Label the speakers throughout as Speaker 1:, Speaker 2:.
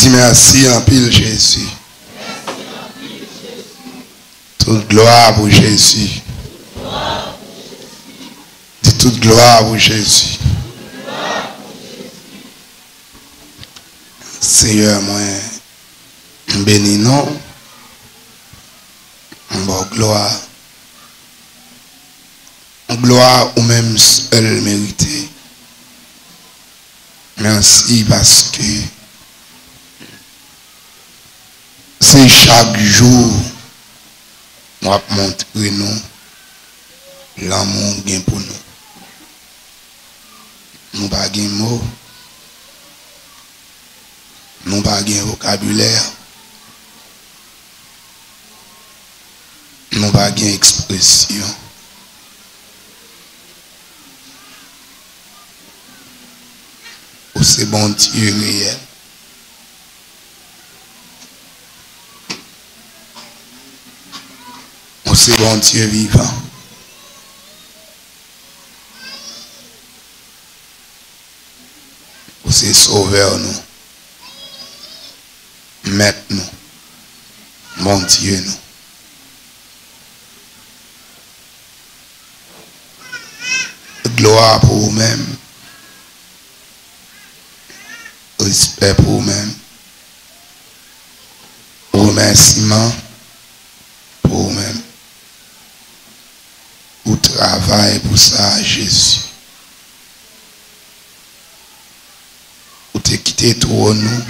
Speaker 1: dis merci en pile Jésus. Toute gloire pour Jésus. Dis toute gloire pour Jésus. Seigneur, moi, bénis non. Bon, gloire. Gloire ou même seul mérité. Merci parce que c'est chaque jour nous montrer nous l'amour gain pour nous. Nous pas gain mot. Nous pas gain vocabulaire. Nous pas gain expression. C'est bon Dieu réel. C'est bon Dieu vivant. C'est sauveur nous. Maître nous. Bon Dieu nous. Gloire pour vous-même. Respect pour vous-même. Remerciement pour vous-même. Vous travaillez pour ça, Jésus. Vous te quittez trop nous.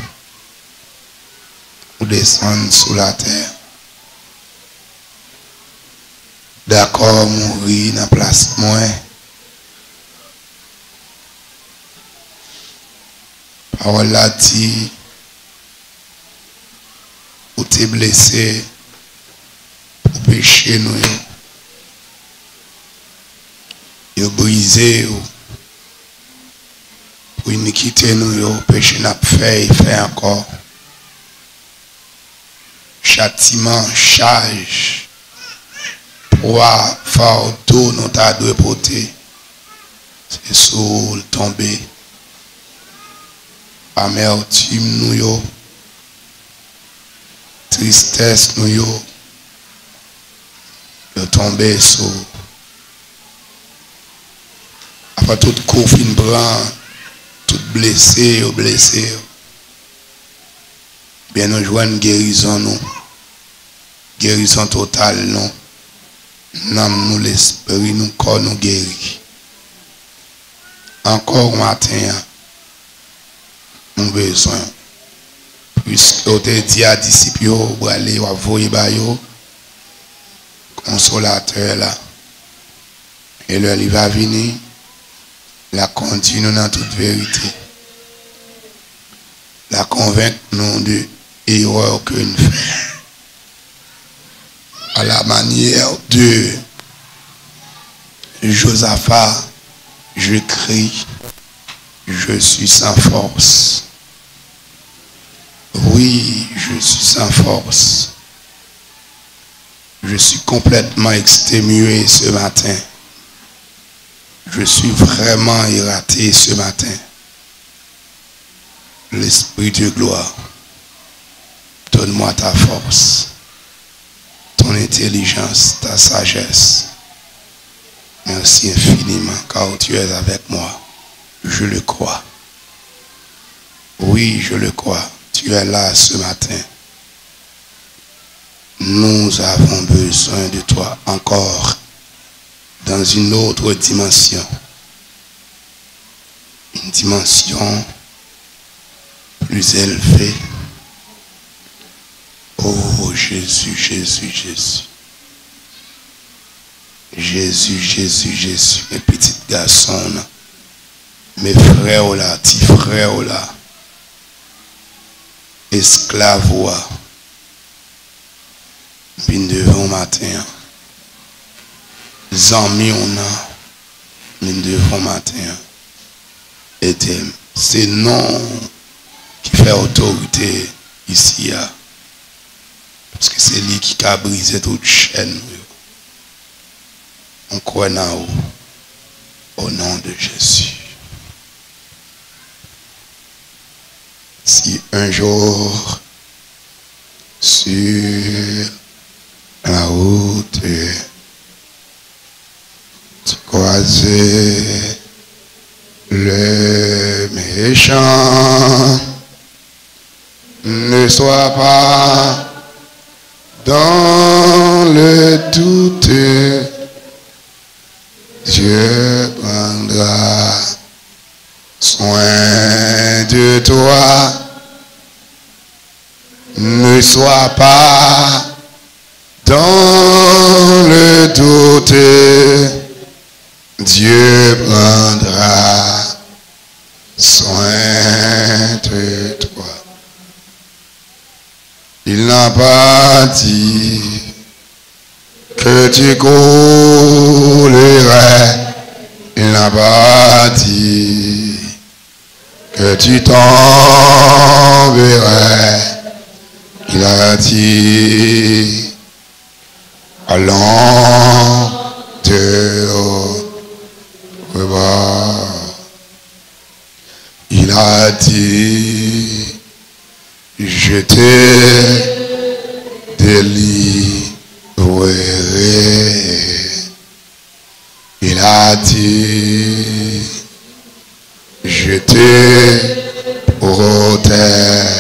Speaker 1: Vous descendez sous la terre. D'accord, mourir dans la place moi. Parole a dit, ou t'es blessé pour pécher nous. Vous brisé pour iniquité nous, péché n'a fait, il fait encore. Châtiment, charge, poids, fardeau, nous t'a dû porter. C'est sous le tomber. Amertume nous yo, tristesse nous yo, de tomber sur après tout coup fin blanc, tout blessé, bien nous jouons une guérison nous, guérison totale non, nous l'esprit nous corps nous guérit. Encore matin. Nous besoin. Puisque vous avez dit à disciples, vous allez envoyer consolateur là. Et là, il va venir, la conduire dans toute vérité. La convaincre nous de l'erreur que nous faisons. À la manière de Josaphat, je crie, je suis sans force. Oui, je suis sans force. Je suis complètement exténué ce matin. Je suis vraiment irrité ce matin. L'Esprit de gloire, donne-moi ta force, ton intelligence, ta sagesse. Merci infiniment car tu es avec moi. Je le crois. Oui, je le crois. Tu es là ce matin. Nous avons besoin de toi encore dans une autre dimension. Une dimension plus élevée. Oh Jésus, Jésus, Jésus. Jésus, Jésus, Jésus. Mes petits garçons, mes frères là, petits frères là. Esclaves, bin devant matin. Amis, on a, bin devant matin. Et c'est non qui fait autorité ici. Parce que c'est lui qui a brisé toute chaîne. On croit en au nom de Jésus. Si un jour, sur la route, tu croisais le méchant, ne sois pas dans le doute, Dieu prendra soin de toi. Ne sois pas dans le doute, Dieu prendra soin de toi. Il n'a pas dit que tu coulerais. Il n'a pas dit que tu tomberais. Il a dit, allons de l'autre bord. Il a dit, je te délivrerai. Il a dit, je te protègerai.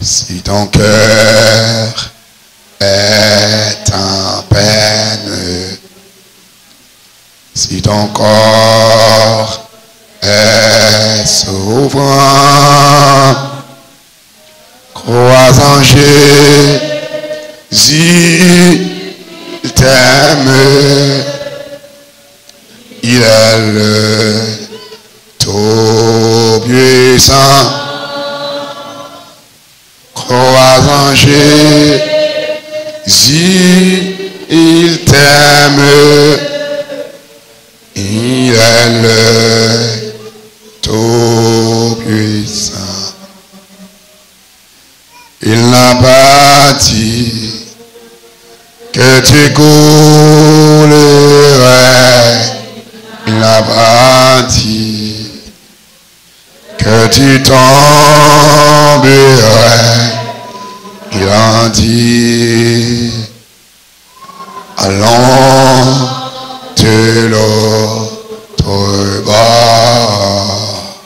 Speaker 1: Si ton cœur est en peine, si ton corps est souffrant, crois en Jésus, il t'aime, il est le Tout-Puissant. Crois en Jésus, il t'aime, il est le Tout-Puissant. Il n'a pas dit que tu coulerais. Il n'a pas dit que tu tomberais. Il a dit, allons de l'autre bord.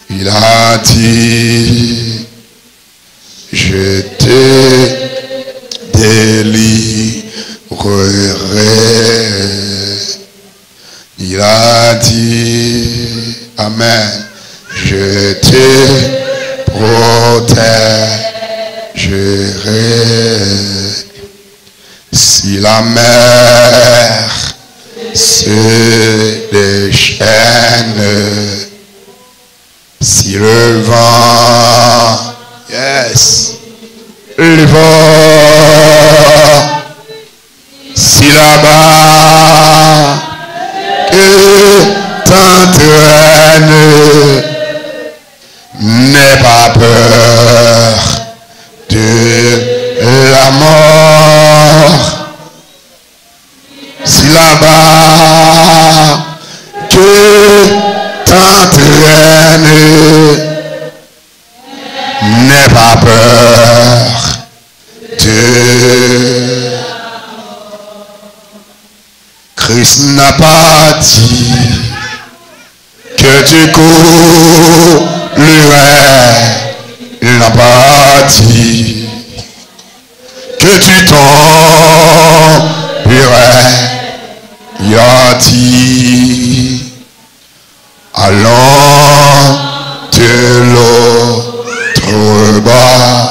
Speaker 1: Il a dit, je te délivrerai. Il a dit, amen, je te protégerai. Si la mer se déchaîne, si le vent, yes, le vent, si là-bas que t'entraîne, n'aie pas peur de la mort. Si là-bas que t'entraîne, n'aie pas peur de... Christ n'a pas dit que tu coulerais. Il n'a pas dit que tu tomberais. Il a dit, allons de l'autre bord.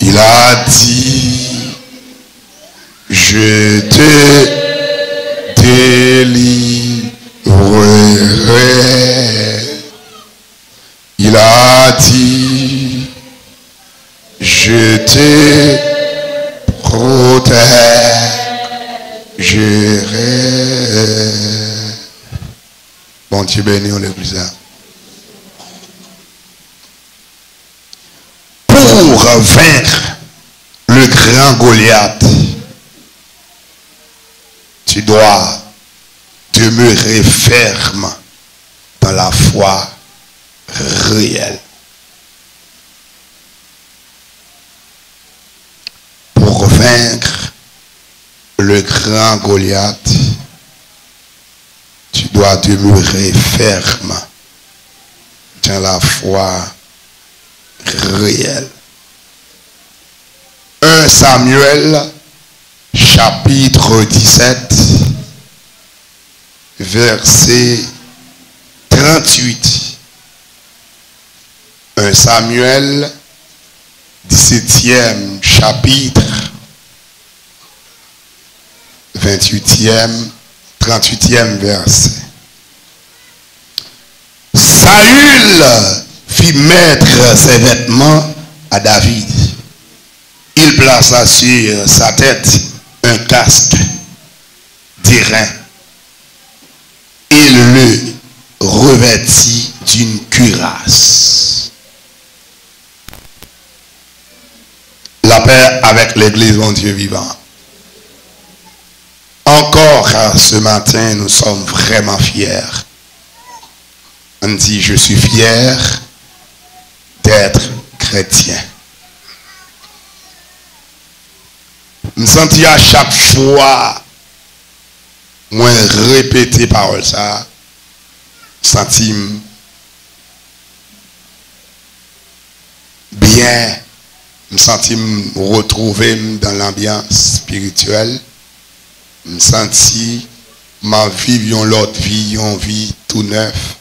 Speaker 1: Il a dit, je te délivrerai. Il a dit, je te protégerai. Bon Dieu béni, on l'église. Pour vaincre le grand Goliath, tu dois te demeurer ferme dans la foi réelle. Pour vaincre le grand Goliath, tu dois demeurer ferme dans la foi réelle. 1 Samuel, chapitre 17, verset 38. 1 Samuel, 17e chapitre, 38e verset. Saül fit mettre ses vêtements à David. Il plaça sur sa tête un casque d'airain. Il le revêtit d'une cuirasse. La paix avec l'Église, mon Dieu vivant. Encore ce matin, nous sommes vraiment fiers. On dit, je suis fier d'être chrétien. Je me sens à chaque fois, moi répéter parole ça, senti bien, me senti me retrouver dans l'ambiance spirituelle, me senti ma vie, l'autre vie, une vie tout neuf,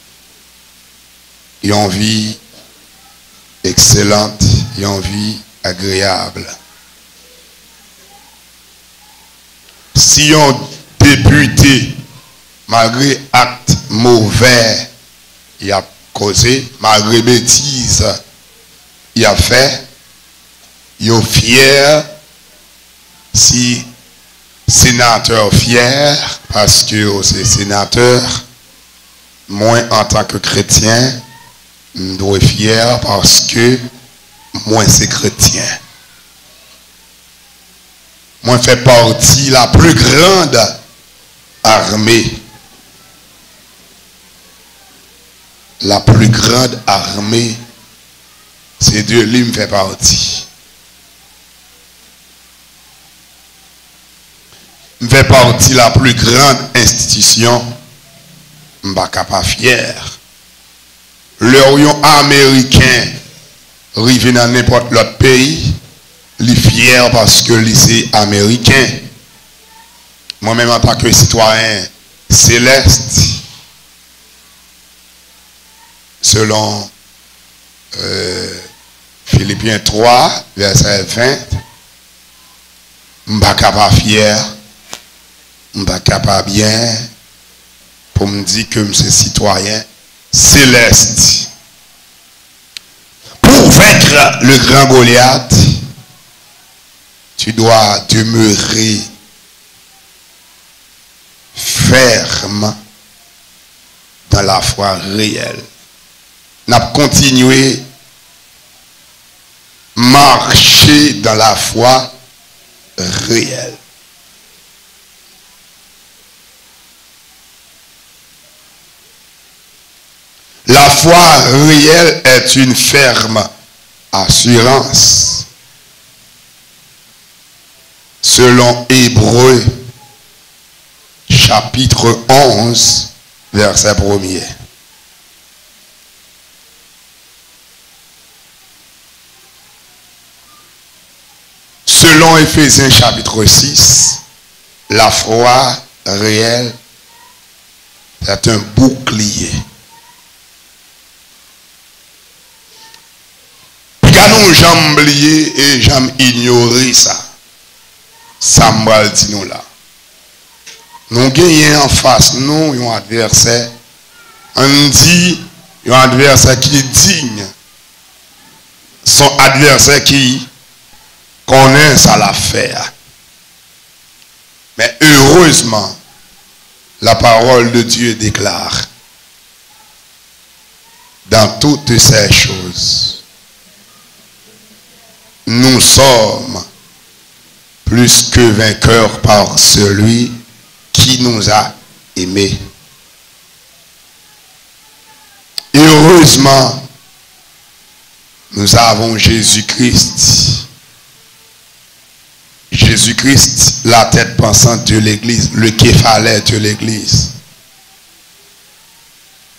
Speaker 1: une vie excellente, une vie agréable. Si on débuté, malgré acte mauvais, il a causé, malgré bêtises, il a fait, il est fier, si sénateur fier, parce que c'est sénateur, moi en tant que chrétien, je dois être fier parce que moi c'est chrétien. Moi, je fais partie de la plus grande armée. La plus grande armée, c'est Dieu, lui, me fait partie. Je fais partie de la plus grande institution. Je ne suis pas fier. L'Orient américain arrive dans n'importe l'autre pays. Il est fier parce que c'est américain. Moi-même, en tant que citoyen céleste, selon Philippiens 3, verset 20, je ne suis pas fier, je ne suis pas bien pour me dire que je suis citoyen céleste. Pour vaincre le grand Goliath, tu dois demeurer ferme dans la foi réelle. N'a continué marcher dans la foi réelle. La foi réelle est une ferme assurance. Selon Hébreux, chapitre 11, verset 1er. Selon Éphésiens, chapitre 6, la foi réelle est un bouclier. Puis quand nous j'aime oublier et j'aime ignorer ça. Ça m'a dit nous là. Nous gagnons en face nous un adversaire. On dit un adversaire qui est digne. Son adversaire qui connaît ça l'affaire. Mais heureusement, la parole de Dieu déclare dans toutes ces choses, nous sommes plus que vainqueurs par celui qui nous a aimés. Et heureusement, nous avons Jésus-Christ. Jésus-Christ, la tête pensante de l'Église, le képhalet de l'Église.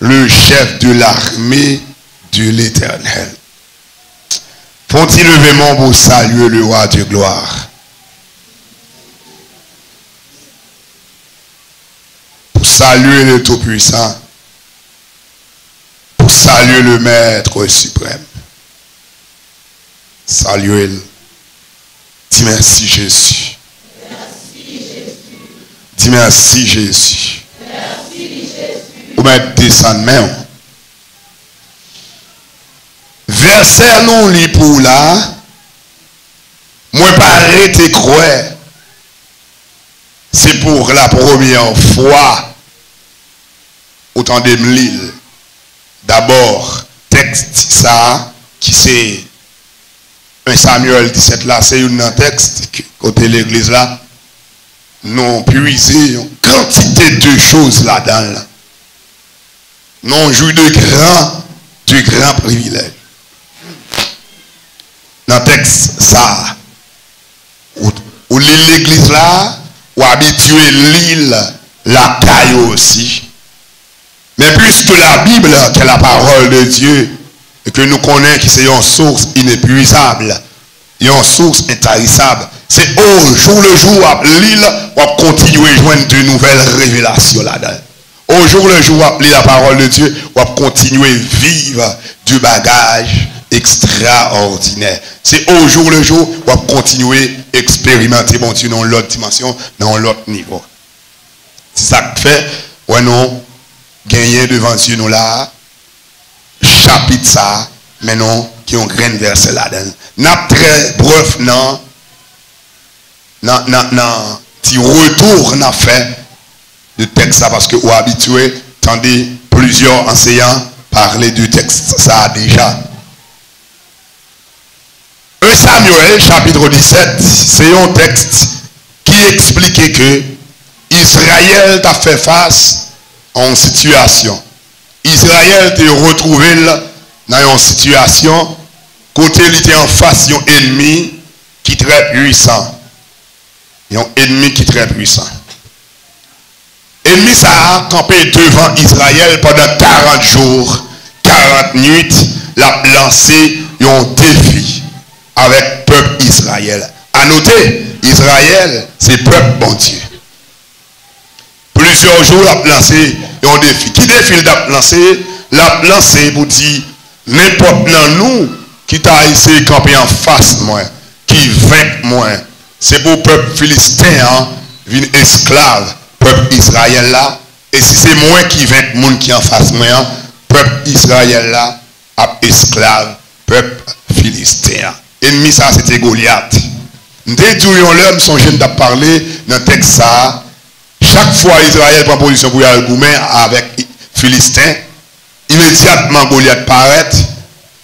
Speaker 1: Le chef de l'armée de l'Éternel. Font-ils lever mon pour saluer le roi de gloire? Pour saluer le Tout-Puissant. Pour saluer le Maître suprême. Saluez-le. Dis merci Jésus.
Speaker 2: Merci Jésus.
Speaker 1: Dis merci Jésus.
Speaker 2: Merci Jésus.
Speaker 1: Ou mettre descendre main. Verset non li pour là. Moi pas arrêter croire. C'est pour la première fois. Autant de l'île. D'abord, texte ça qui c'est 1 Samuel 17 là, c'est un texte côté l'église là. Non puisé une quantité de choses là-dedans. Là. Non jouit de grands privilèges. Dans le texte ça, où l'église là, ou habitué l'île, la caille aussi. Mais puisque la Bible, qui est la parole de Dieu, et que nous connaissons que c'est une source inépuisable, une source intarissable, c'est au jour le jour, l'île, on va continuer à joindre de nouvelles révélations là-dedans. Au jour le jour, on la parole de Dieu, on va continuer à vivre du bagage extraordinaire. C'est au jour le jour, on va continuer à expérimenter bon Dieu dans l'autre dimension, dans l'autre niveau. C'est ça que fait, ouais non, gagner devant Dieu nous là, chapitre ça, mais non, qui ont grain verset là-dedans. N'a très bref, non, petit retour n'a fait de texte ça parce que vous habitué, tandis plusieurs enseignants parler du texte ça déjà. 1 Samuel chapitre 17, c'est un texte qui expliquait que Israël a fait face à une situation. Israël était retrouvé dans une situation côté il était en face d'un ennemi qui est très puissant. Un ennemi qui est très puissant. Ennemi ça a campé devant Israël pendant 40 jours, 40 nuits, l'a lancé un défi avec peuple Israël. À noter, Israël, c'est peuple bon Dieu. Plusieurs jours, l'a lancé un défi. Qui défi l'a lancé? L'a lancé pour dire, n'importe nous qui t'a essayé de camper en face moi, qui vainc moi, c'est pour peuple philistin, hein, vin esclave, peuple Israël là, et si c'est moi qui vainc monde qui en face moi, hein, peuple Israël là, a esclave, peuple philistin. Ennemi ça c'était Goliath. Dès que l'homme son jeune d'a parlé dans le texte ça, chaque fois Israël prend position pour y aller avec Philistin, immédiatement Goliath paraît,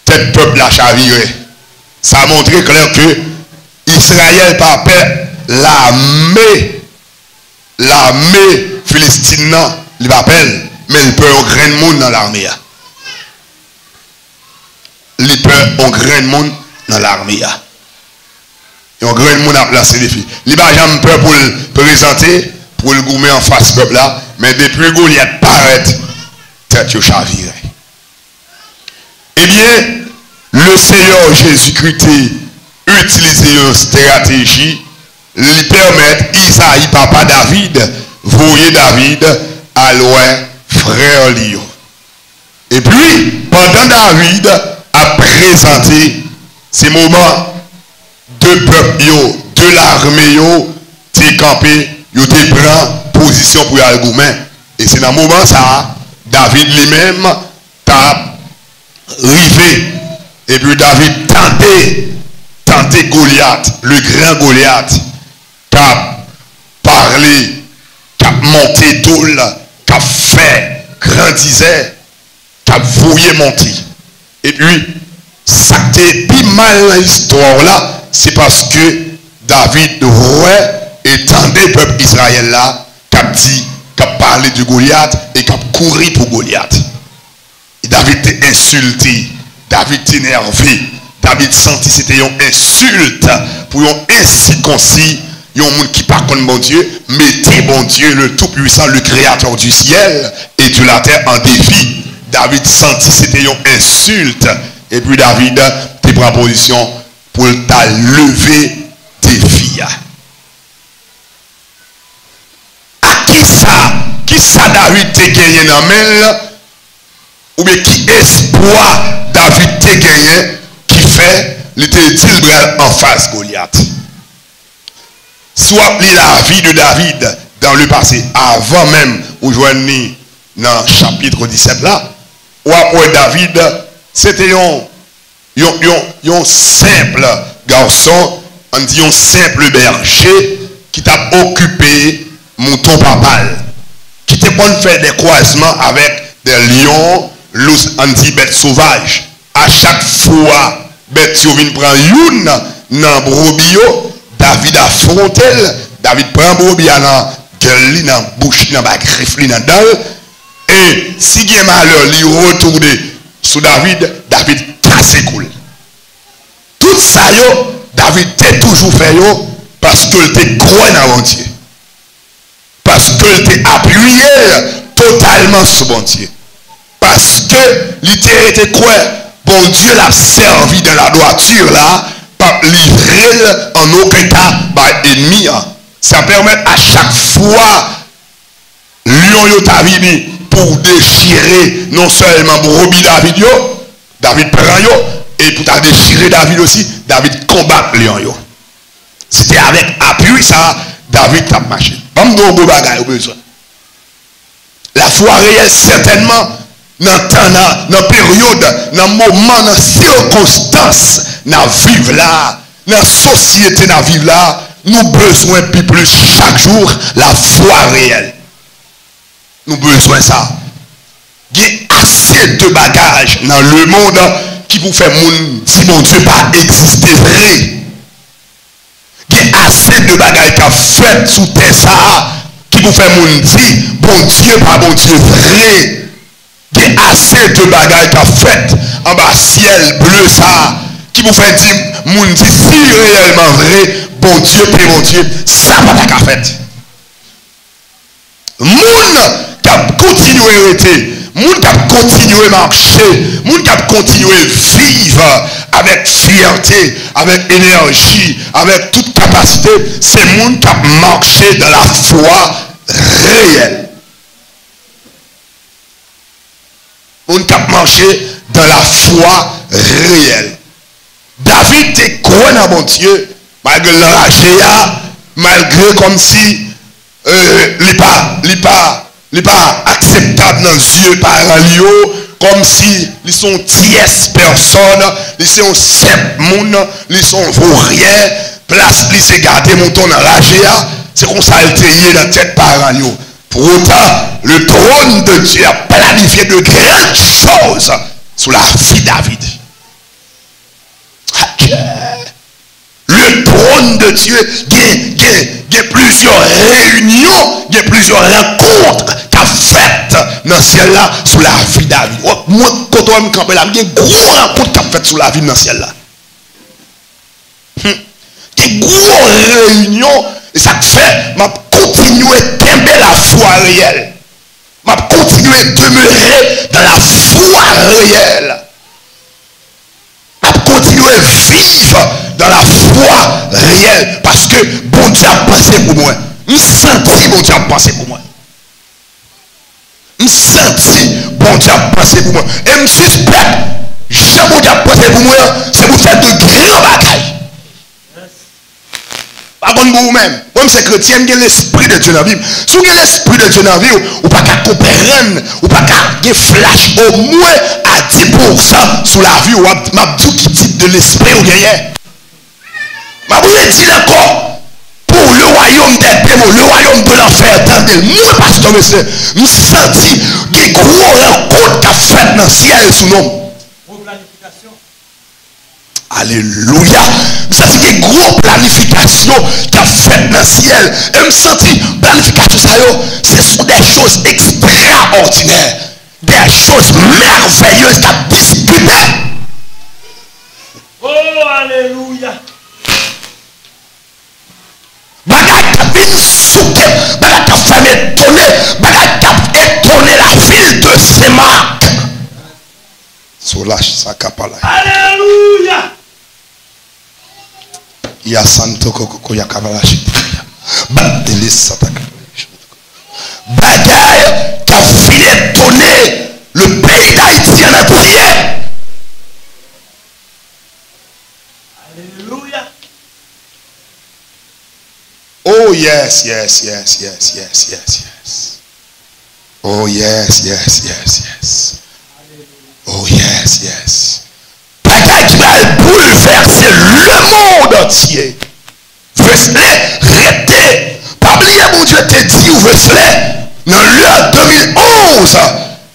Speaker 1: tête peuple a chaviré. Ça a montré clair que Israël pas peur l'armée philistine il va peur, mais il peut un grand monde dans l'armée. Il peut un grand monde dans l'armée. Et un grand monde a placé des filles. Il n'a jamais peur pour le présenter, pour le goumer en face peuple là, mais depuis Goliath paraît, tête au chaviré. Eh bien, le Seigneur Jésus-Christ a utilisé une stratégie, lui permettre Isaïe, papa David, voyez David à loin, frère Lio. Et puis, pendant David a présenté ces moments de peuple, de l'armée, t'es campé, t'es prend position pour aller goumer. Et c'est dans ce moment ça, David lui-même t'a rivé. Et puis David tenté Goliath, le grand Goliath, qui a parlé, qui a monté tout, qui a fait, grandissait, qui a voué monter. Et puis, ça qui est plus mal dans l'histoire là, c'est parce que David et tendait le peuple Israël là, qui a dit, qui a parlé de Goliath et qui a couru pour Goliath. Et David insulté. David était énervé. David sentit c'était une insulte pour un incirconcis, un monde qui par contre bon Dieu, mettez bon Dieu, le Tout-Puissant, le Créateur du ciel et de la terre en défi. David sentit c'était une insulte. Et puis David te prend position pour t'a lever défi. À qui ça David te gagné dans main ou bien qui espoir David te gagné qui fait l'utilité en face Goliath. Soit la vie de David dans le passé, avant même où joignez dans le chapitre 17 là, ou après David, c'était un simple garçon, on dit un simple berger qui t'a occupé mouton papal, qui t'a bon faire des croisements avec des lions, on dit bêtes sauvages. À chaque fois, bête si on vient prendre une dans brobio, David affronte elle, David prend brobio dans gueule, dans bouche, dans la griffe, dans dalle, et si il y a malheur, il retourne sur David, David casse cool. Tout ça, David t'a toujours fait parce qu'il te croit dans Dieu. Parce qu'il t'a appuyé totalement sur bon Dieu. Parce que l'idée était quoi? Bon Dieu l'a servi dans la droiture là, pas livré en aucun cas par ennemi. Ça permet à chaque fois, lion yo t'arrivé pour déchirer non seulement brebis David yo, David prend yo, et pour ta déchirer David aussi, David combat lion yo. C'était avec appui ça, David t'a marché. Pas de beau bagage au besoin. La foi réelle certainement. Dans le temps, dans la période, dans le moment, dans la circonstance, dans la vie là, dans la société, dans la vie là, nous avons besoin de plus chaque jour la foi réelle. Nous avons besoin de ça. Il y a assez de bagages dans le monde qui vous fait si mon Dieu pas exister vrai. Il y a assez de bagages qui ont fait sous terre ça qui vous fait dire bon Dieu pas bon Dieu vrai. Il y a assez de bagages qu'a fait en bas ciel bleu ça qui vous fait dire moun dit si réellement vrai bon Dieu ça pas qu'a fait moun qui a continué à rester moun qui a continué à marcher moun qui a continué à vivre avec fierté avec énergie avec toute capacité c'est moun qui a marché dans la foi réelle. On a marché dans la foi réelle. David était croyant dans mon Dieu, malgré l'enragé, malgré comme si il n'est pas acceptable dans les yeux par Lio, comme si ils sont tierces personnes, ils sont simple monde, ils sont vauriens, place ils se garder mon ton enragé, c'est comme ça qu'il dans la tête par Lio. Pour autant, le trône de Dieu a planifié de grandes choses sous la vie de David. Le trône de Dieu, il y a plusieurs réunions, il y a plusieurs rencontres qu'a faites dans ce ciel-là sous la vie de David. Moi, quand on me campe là, il y a une grosse rencontre qu'a faites sous la vie dans ce ciel-là. Il y a une grosse réunion, et ça fait, m'a continuer à tomber la foi réelle. M'a continuer à demeurer dans la foi réelle. M'a continuer à vivre dans la foi réelle. Parce que bon Dieu a pensé pour moi. Je senti bon Dieu a pensé pour moi. Je senti bon Dieu a pensé pour moi. Et je suspecte, jamais bon Dieu a pensé pour moi, c'est pour faire de grands bagailles. Pas bon pour vous-même. Moi, c'est chrétien, il y a l'esprit de Dieu dans la vie. Si vous avez l'esprit de Dieu dans la vie, vous ne pouvez pas comprendre, vous ne pouvez pas flash au moins à 10% sur la vie. Vous avez dit qui type de l'esprit vous gagnez. Mais vous le dites encore, pour le royaume des démons, le royaume de l'enfer, moi, pasteur, monsieur, nous senti des gros rencontres qu'a fait dans le ciel sous nous. Alléluia. Je sens qu'il y a une grosse planification qui a fait dans le ciel. Et je sens que planification, ce sont des choses extraordinaires. Des choses merveilleuses qui ont lâche ça kapala.
Speaker 3: Alléluia.
Speaker 1: Ya santo koko ya kapala. Bateli sataka. Bagaille qui a filé donner le pays d'Haïti en prière.
Speaker 3: Alléluia.
Speaker 1: Oh yes, yes, yes, yes, yes, yes, yes. Oh yes, yes, yes, yes. Oh yes, yes. Bagaille qui va bouleverser le monde entier. Wesley, arrêtez. Pas oublier, mon Dieu te dit, Wesley, dans l'heure 2011,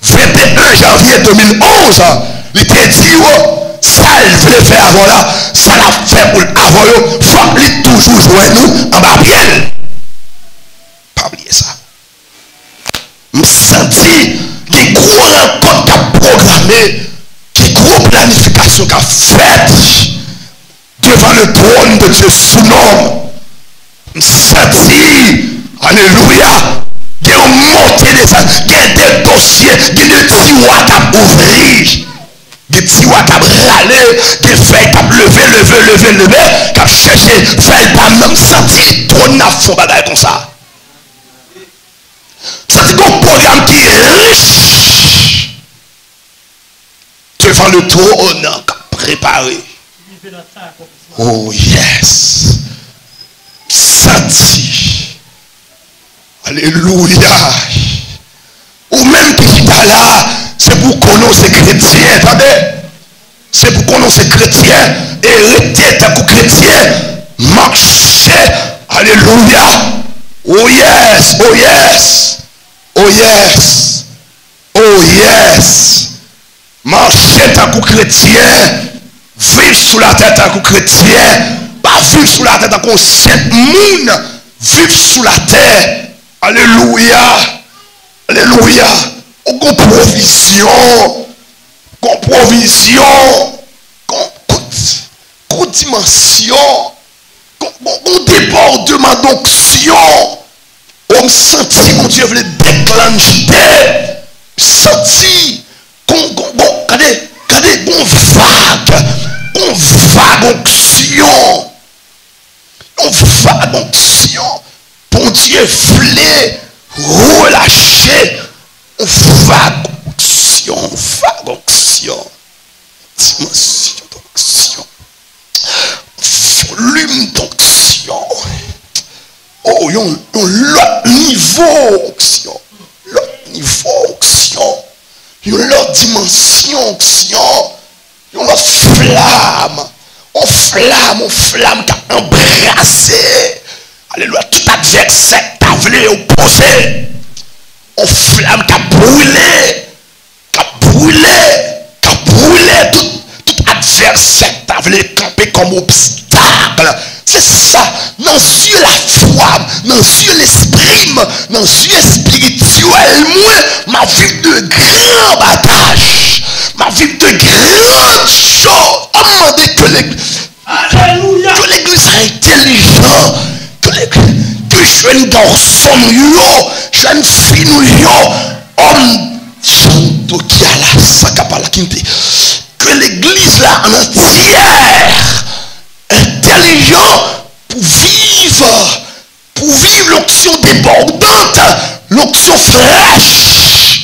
Speaker 1: 21 janvier 2011, il te dit, ça il voulait faire avant là, ça l'a fait pour avant, il faut qu'il toujours jouer nous en bas bien. Pas oublier ça. Je senti les gros rencontres qu'a programmé, les gros planifications qu'a fait devant le trône de Dieu sous nom. Je senti, alléluia, il y a une montée des âmes, il y a des dossiers, il y a des tiroirs qui ouvrir. Des tiroirs qui râler, des feuilles qui lever, qui chercher, faire pas même senti trop n'a fond bagaille comme ça. C'est un programme qui est riche devant le trône préparé. Oh yes. Senti. Alléluia. Ou même qui est là, c'est pour connaître ces chrétiens. Attendez. C'est pour connaître ces chrétiens. Et rester tant que chrétien. Marcher. Alléluia. Oh yes. Oh yes. Oh yes. Oh yes. Marcher tant que chrétien. Vivre sous la tête tant que chrétien. Pas vivre sous la tête tant que sept moun. Vivre sous la terre. Alléluia. Alléluia. On provision. Qu'on provision. Qu'on dimension. Qu'on débordement d'onction. On me sentit, mon Dieu, voulait déclencher. Senti. Regardez, on vague onction. On vague onction. Bon Dieu, voulait relâcher. On vague onction. Dimension d'onction. Volume d'onction. Oh, il y a l'autre niveau onction. L'autre niveau onction. Il y a l'autre dimension onction. Il y a l'autre flamme. On flamme qui a embrassé. Alléluia. Tout adversaire qui a voulu opposer. On flamme qui a brûlé. Tout adversaire qui a voulu camper comme obstacle. C'est ça. Dans Dieu la foi, dans Dieu l'esprit, dans Dieu spirituel, moi, ma vie de grand bataille, ma vie de grande chose. On m'a dit que l'église est intelligente, que jeune garçon, jeune fille, homme, chanto qui a la sakapala kinte, que l'église là en entière, intelligent pour vivre l'onction débordante, l'onction fraîche,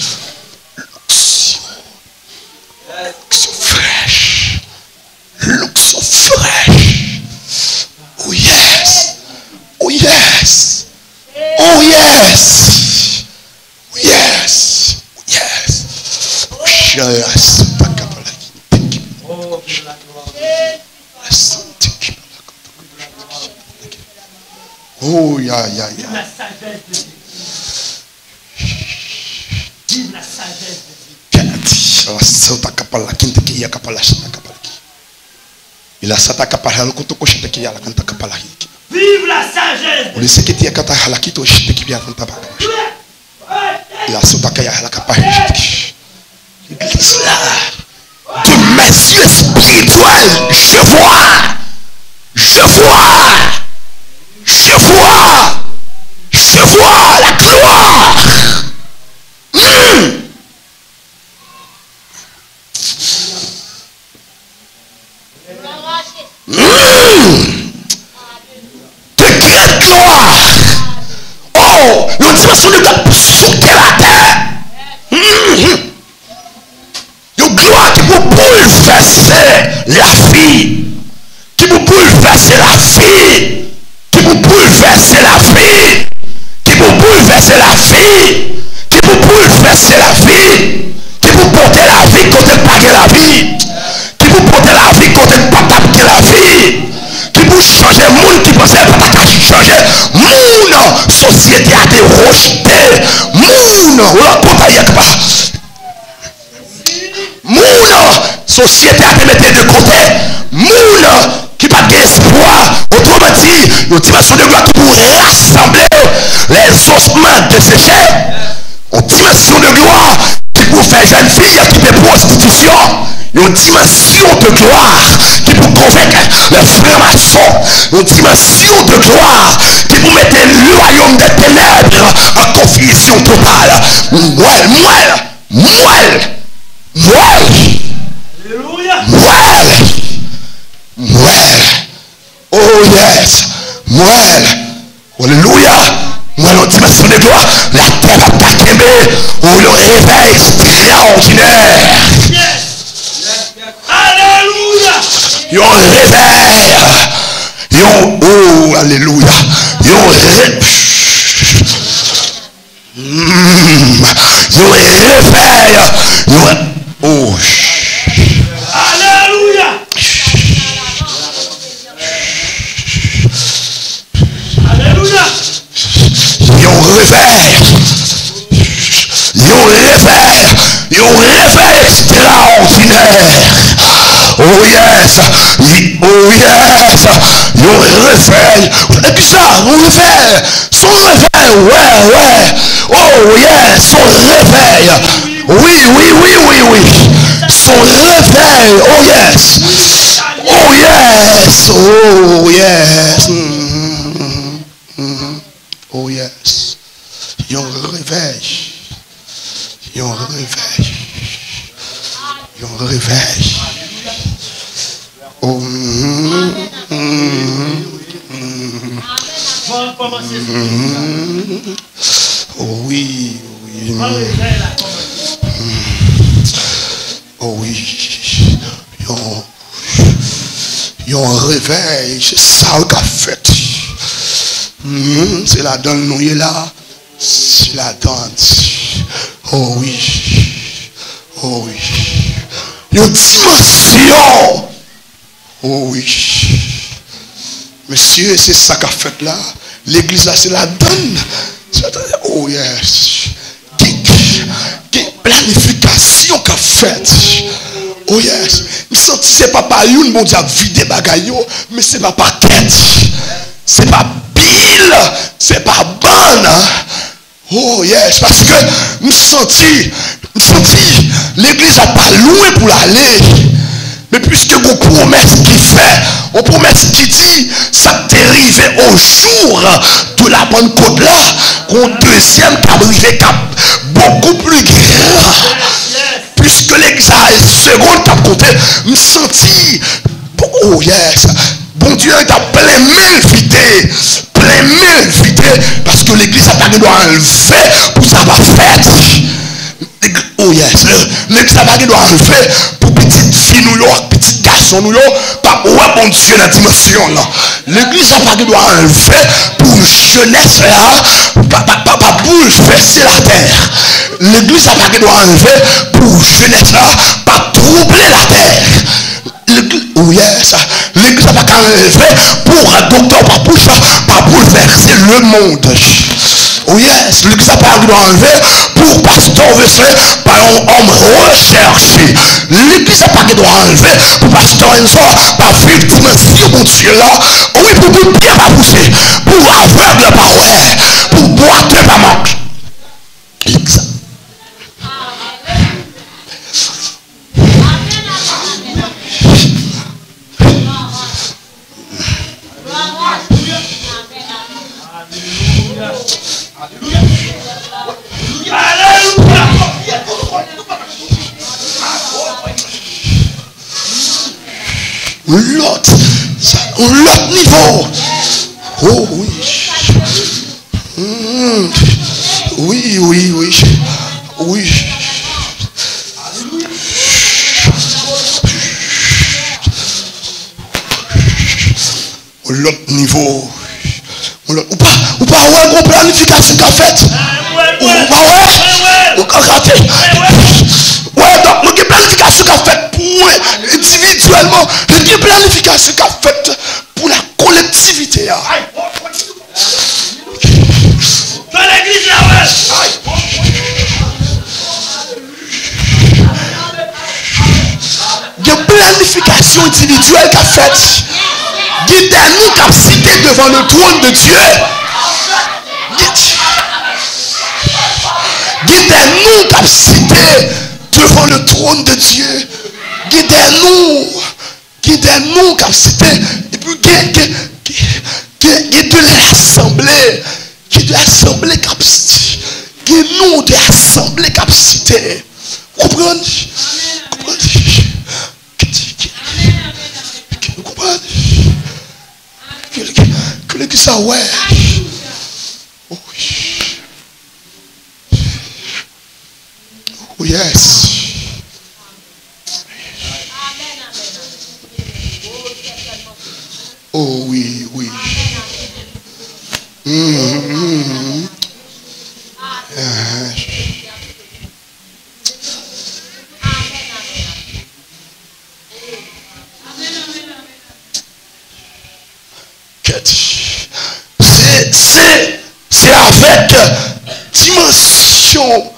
Speaker 1: l'onction fraîche. Oh yes, oh yes, oh yes, oh yes, oh yes. Oh, ya.
Speaker 3: Vive la sagesse de Dieu. Vive la sagesse de Dieu. Vive la sagesse de
Speaker 1: Dieu. L'église là, de mes yeux spirituels, je vois la gloire. dimension de gloire pour sauter la terre. Une gloire qui vous bouleverser la vie. Qui vous bouleverser la vie. Qui vous bouleverser la vie. Qui vous bouleverser la vie. Qui vous bouleverser la vie. Qui vous porter la vie quand elle pague la vie. Qui vous porter la vie quand elle pas capter la vie. Qui vous changer le monde qui pensait pas qu'à changer. Moun société a été rejetée. Moun société a été mis de côté. Moun qui pas d'espoir. Autrement dit, une dimension de gloire qui pour rassembler les ossements desséchés. Une dimension de gloire qui pour faire jeune fille qui fait prostitution. Une dimension de gloire qui pour convaincre les francs-maçons. Une dimension de gloire qui pour mettre le royaume des ténèbres en confusion totale. Oh yes. Alléluia. Moi, la dimension de gloire, la terre va pas tomber. Oh, le réveil extraordinaire.
Speaker 3: Alléluia.
Speaker 1: Yon réveil. Oh, alléluia. Yon réveil. Oh.
Speaker 3: Alléluia. Alléluia.
Speaker 1: Yon réveil extraordinaire. Oh yes. Yon réveil. Et puis ça, on réveil. Son réveil, ouais. Oh yes, son réveil. Oui. Son réveil, oh yes. Oh yes. Yon réveil. Oh. Oh oui. Oh oui. Yon réveil, c'est ça qu'a fait. C'est la donne nous là. C'est la donne. Oh oui. Une dimension. Oh oui. Monsieur, c'est ça qu'a fait là. L'église là, c'est la donne. Oh yes. Planification qu'a fait. Oh yes. Je sens que c'est pas par une, bon Dieu, vider bagaille, mais c'est pas par tête. C'est pas pile. C'est pas bonne. Oh yes. Parce que je senti, l'église n'a pas loin pour l'aller. Mais puisque vous promesse qui fait, on promesse qui dit, ça t'est arrivé au jour de la bonne côte là, qu'on deuxième qui a arrivé beaucoup plus grand. Puisque l'église a une seconde qui a compté, me senti, oh yes, bon Dieu est à plein m'inviter, parce que l'église a pas de droit à enlever pour ça va faire. Oh yes, l'église a pas de droit à enlever pour petite fille nous, petit garçon nous, pas ouais bon Dieu dans la dimension là. L'église a pas de droit à enlever pour jeunesse là, pas bouleverser la terre. L'église a pas de droit à enlever pour jeunesse là, pas troubler la terre. Oh yes, l'église a pas qu'à enlever pour un docteur pas bouleverser le monde. Oh yes, l'église a pas de droit à enlever pour pasteur versé par un homme recherché. L'église a pas de droit à enlever pour pasteur Enzo par vivre dimension mon Dieu là. Oui, pour bien pas pousser, pour aveugle pas ouais, pour boiteux pas manque. L'église. L'autre niveau. Oh oui. niveau. Ou pas ouais, qu'on planification qu'a fait. Ou pas ouais, ou qu'on raté. Ouais, donc, nous avons planification qu'a fait pour individuellement. Nous avons planification qu'a fait pour la collectivité.
Speaker 3: Dans l'église là, ouais.
Speaker 1: Il y a planification individuelle qu'a faite. Guidez-nous qu'a cité devant le trône de Dieu. Guidez-nous qu'a cité devant le trône de Dieu. Guidez-nous. Guidez-nous qu'a cité. Et puis guide de l'assemblée. Guide de l'assemblée qu'a cité. Guide-nous de l'assemblée qu'a cité. Comprenez? Comprenez? Comprenez? Que l'église ça ouais. Oh oui. Oh yes. Oh oui, oui. C'est avec dimension.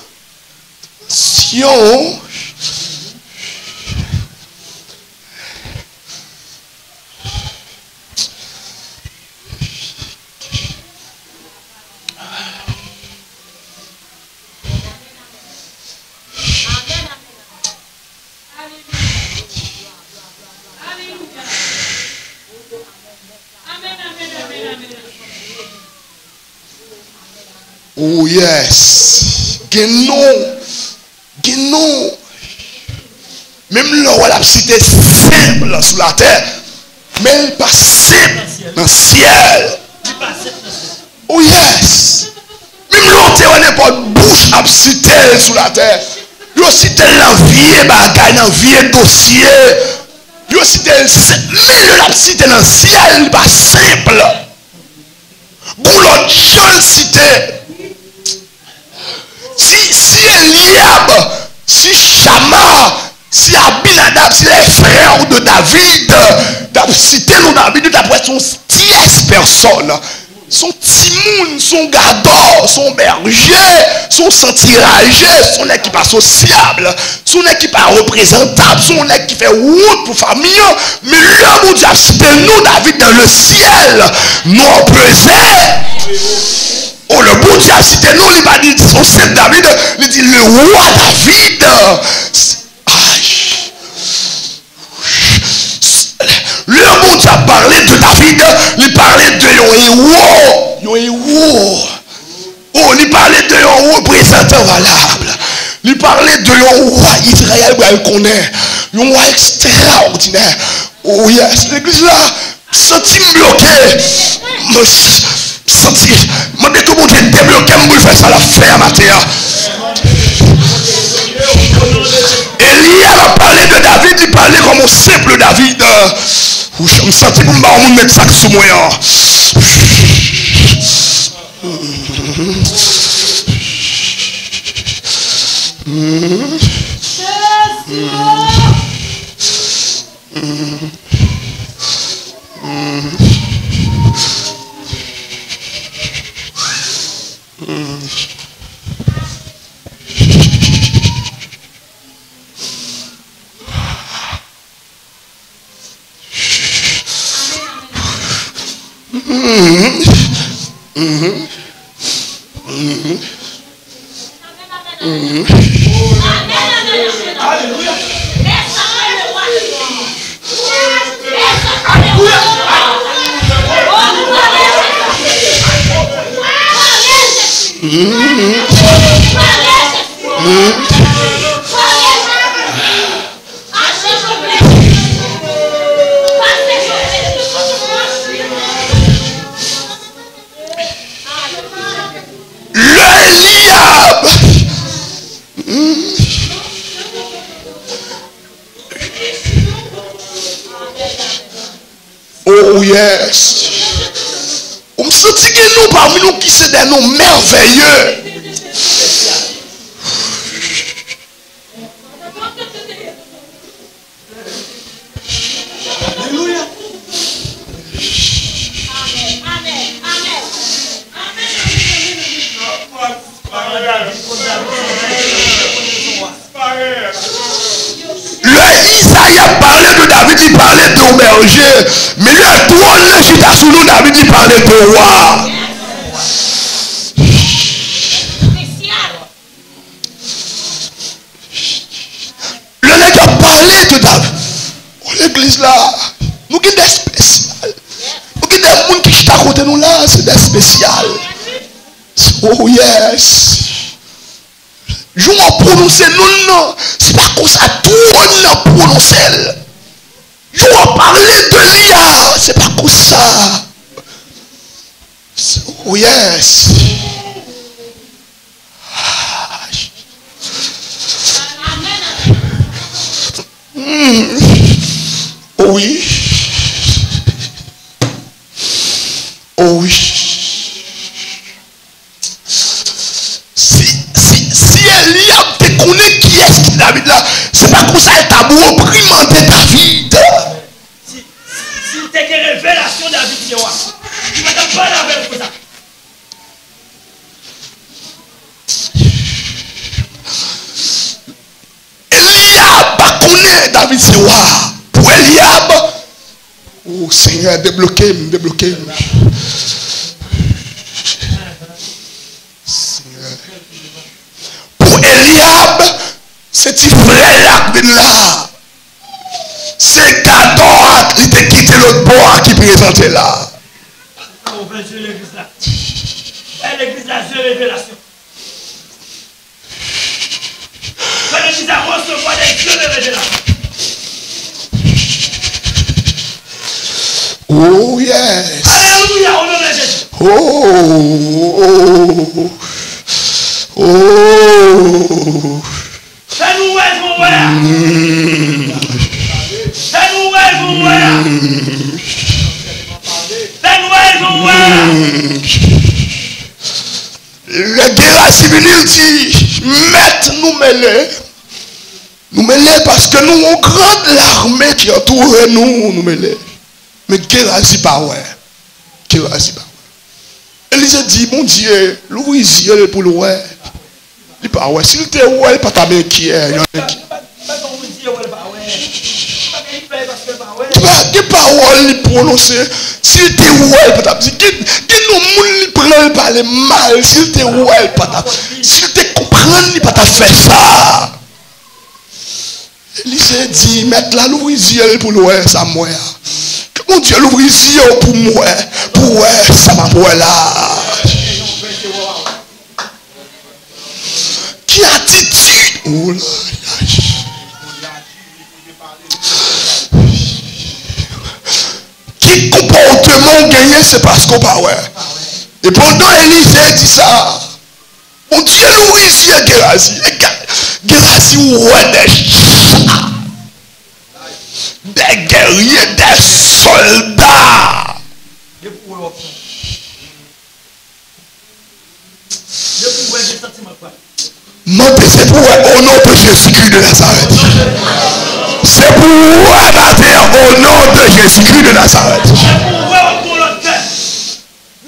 Speaker 1: Oh yes. Guénon. Même là où la cité simple sur la terre, mais elle pas simple dans le ciel. Oh yes. Même là où n'importe bouche à cité sur la terre. Yo cité l'envie bagaille, l'envie dossier. Yo cité mais la cité dans le ciel pas simple. Pour l'autre jeune cité. Si Eliab, si Shama, si Abinadab, si les frères de David, cité nous David, d'après son 10 personnes, son timoun, son gardeur, son berger, son sentiragé, son équipe associable, son équipe représentable, son équipe qui fait route pour famille, mais là où Dieu a cité nous David dans le ciel, nous pesé. Oh, le bon Dieu a cité nous, il va dire son Saint David, il dit le roi David. Le bon Dieu a parlé de David, il parlait de un héros. Oh, il parlait de un représentant valable. Il parlait de un roi Israël, il connaît. Un roi extraordinaire. Oh yes, l'église là, senti bloqué. Senti, je dis que mon Dieu débloqué, je vais faire ça la faire matin. Eliab a parlé de David, il parlait comme un simple David. Je me sentis pour me mettre ça sous moi. Oh yes. senti que nous parmi nous qui c'est des noms merveilleux.
Speaker 3: Alléluia.
Speaker 1: Le Isaïe a parlé de David, il parlait de berger. Mais le trône, le chita sous nous, David, il parlait de roi. Le nègre a parlé de David. Oh, l'église là, nous avons des spéciales. Nous avons des gens qui sont à côté de nous là, c'est des spéciales. Oh yes. Je vais prononcer non, c'est pas comme ça, tout on a prononcé. Je vais parler de l'IA, c'est pas comme ça. Oh yes. Oh oui. Oh oui. Si Eliab te connaît qui est David là, c'est pas comme ça elle t'a reprimandé David.
Speaker 3: Si t'es une révélation David, tu vas te parler avec ça.
Speaker 1: Eliab connaît David c'est roi. Pour Eliab, oh Seigneur, débloquez. Pour Eliab, c'est petit frère là qui vient là. C'est Gador qui t'a quitté l'autre bord qui présentait là.
Speaker 3: On va jouer l'église là. L'église là, c'est révélation. L'église a recevoir des dieux de révélation.
Speaker 1: Oh yes.
Speaker 3: Alléluia, au nom de Jésus.
Speaker 1: Oh.
Speaker 3: Fais-nous voir.
Speaker 1: Le guerre civil dit, maître nous mêler. Nous mêler parce que nous avons grande l'armée qui entoure nous mêler. Mais guerre dit pas ouais. Élisée dit, mon Dieu, Louisiane pour le ouais. Il pas ouais. S'il te ouais, il pas ta main qui est. Quelle parole il prononce? S'il te ouais, pas ta dit. Quel nom il prend par le mal? S'il te ouais, pas ta. S'il te comprend, il pas ta fait ça. Élisée dit, mettre la Louisiane pour le ouais, ça moi. Mon Dieu, Louisiane pour moi. Pour ouais, ça m'a pour là. Qui attitude? Oh là. Qui comportement gagné, c'est parce qu'on pas ouais. Et pendant Élisée dit ça, mon Dieu, Louisiane, Gérazi, ouais, des guerriers, des soldats. Non, c'est pour au nom de Jésus-Christ de Nazareth. C'est pour abattre au nom de Jésus-Christ de Nazareth.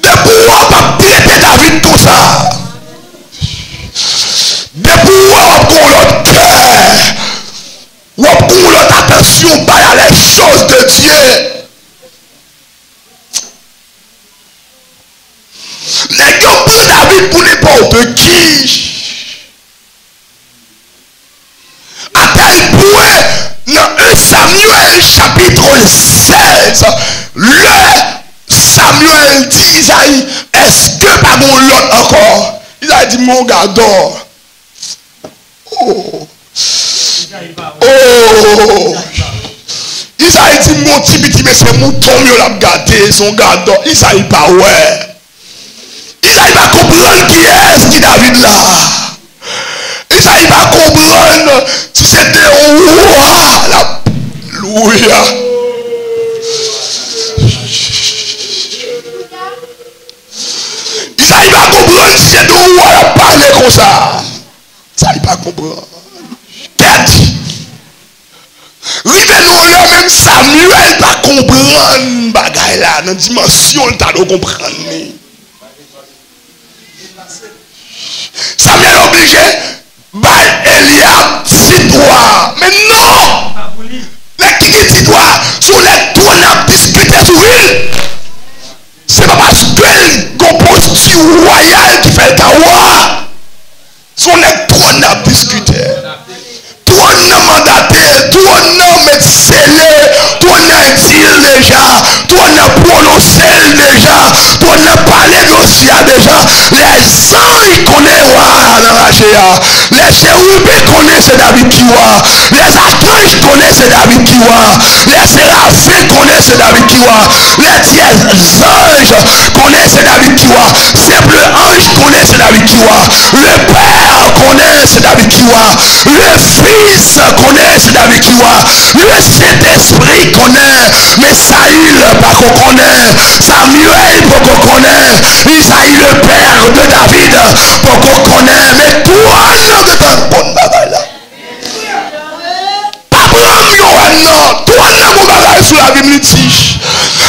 Speaker 1: De pouvoir pas péter David comme ça. De pouvoir pour l'autre cœur. Ou pour l'autre attention par les choses de Dieu. Les gars pour David pour n'importe qui. À tel point, dans 1 Samuel chapitre 16, le Samuel dit Isaïe, est-ce que pas mon l'autre encore? Il a dit mon gars dort. Oh. Isaïe dit mon petit mais c'est mouton mieux l'a gâté, son gars dort. Isaïe pas ouais. Isaïe va comprendre qui est qui David là. Isaïe va comprendre si c'était un roi. Alléluia. ça. Ça, il pas comprendre. Tête. Rive-nous là, même Samuel pas comprendre bagaille là, dans dimension, il t'a de comprendre. Samuel obligé, bah Eliab, dit toi. Mais non! Les qui dit toi, sur les trois n'a discuté sur lui. C'est pas parce que composture royale qui fait le kawa. Sur les trois n'a discuté. Toi n'a mandaté, toi n'a met scellé, toi n'a dit déjà, toi n'a prononcé déjà, toi n'a parlé dossier déjà. Les anges connaissent dans la géa. Les chérubins connaissent c'est David qui voit. Les archanges connaissent c'est David qui voit. Les séraphins connaissent c'est David qui voit. Les tiers anges connaissent c'est David qui voit. Simple ange connaît c'est David qui voit. Le Père connaît c'est David qui voit. Le Fils connaît c'est David qui voit. Le Saint-Esprit connaît. Mais Saül pas qu'on connaît. Samuel pas qu'on connaît. Isaïe le Père de David pas qu'on connaît. Mais toi non de ton bon bagage là. Pas prendre Joël non. Toi non mon bagage sur la Bible litige.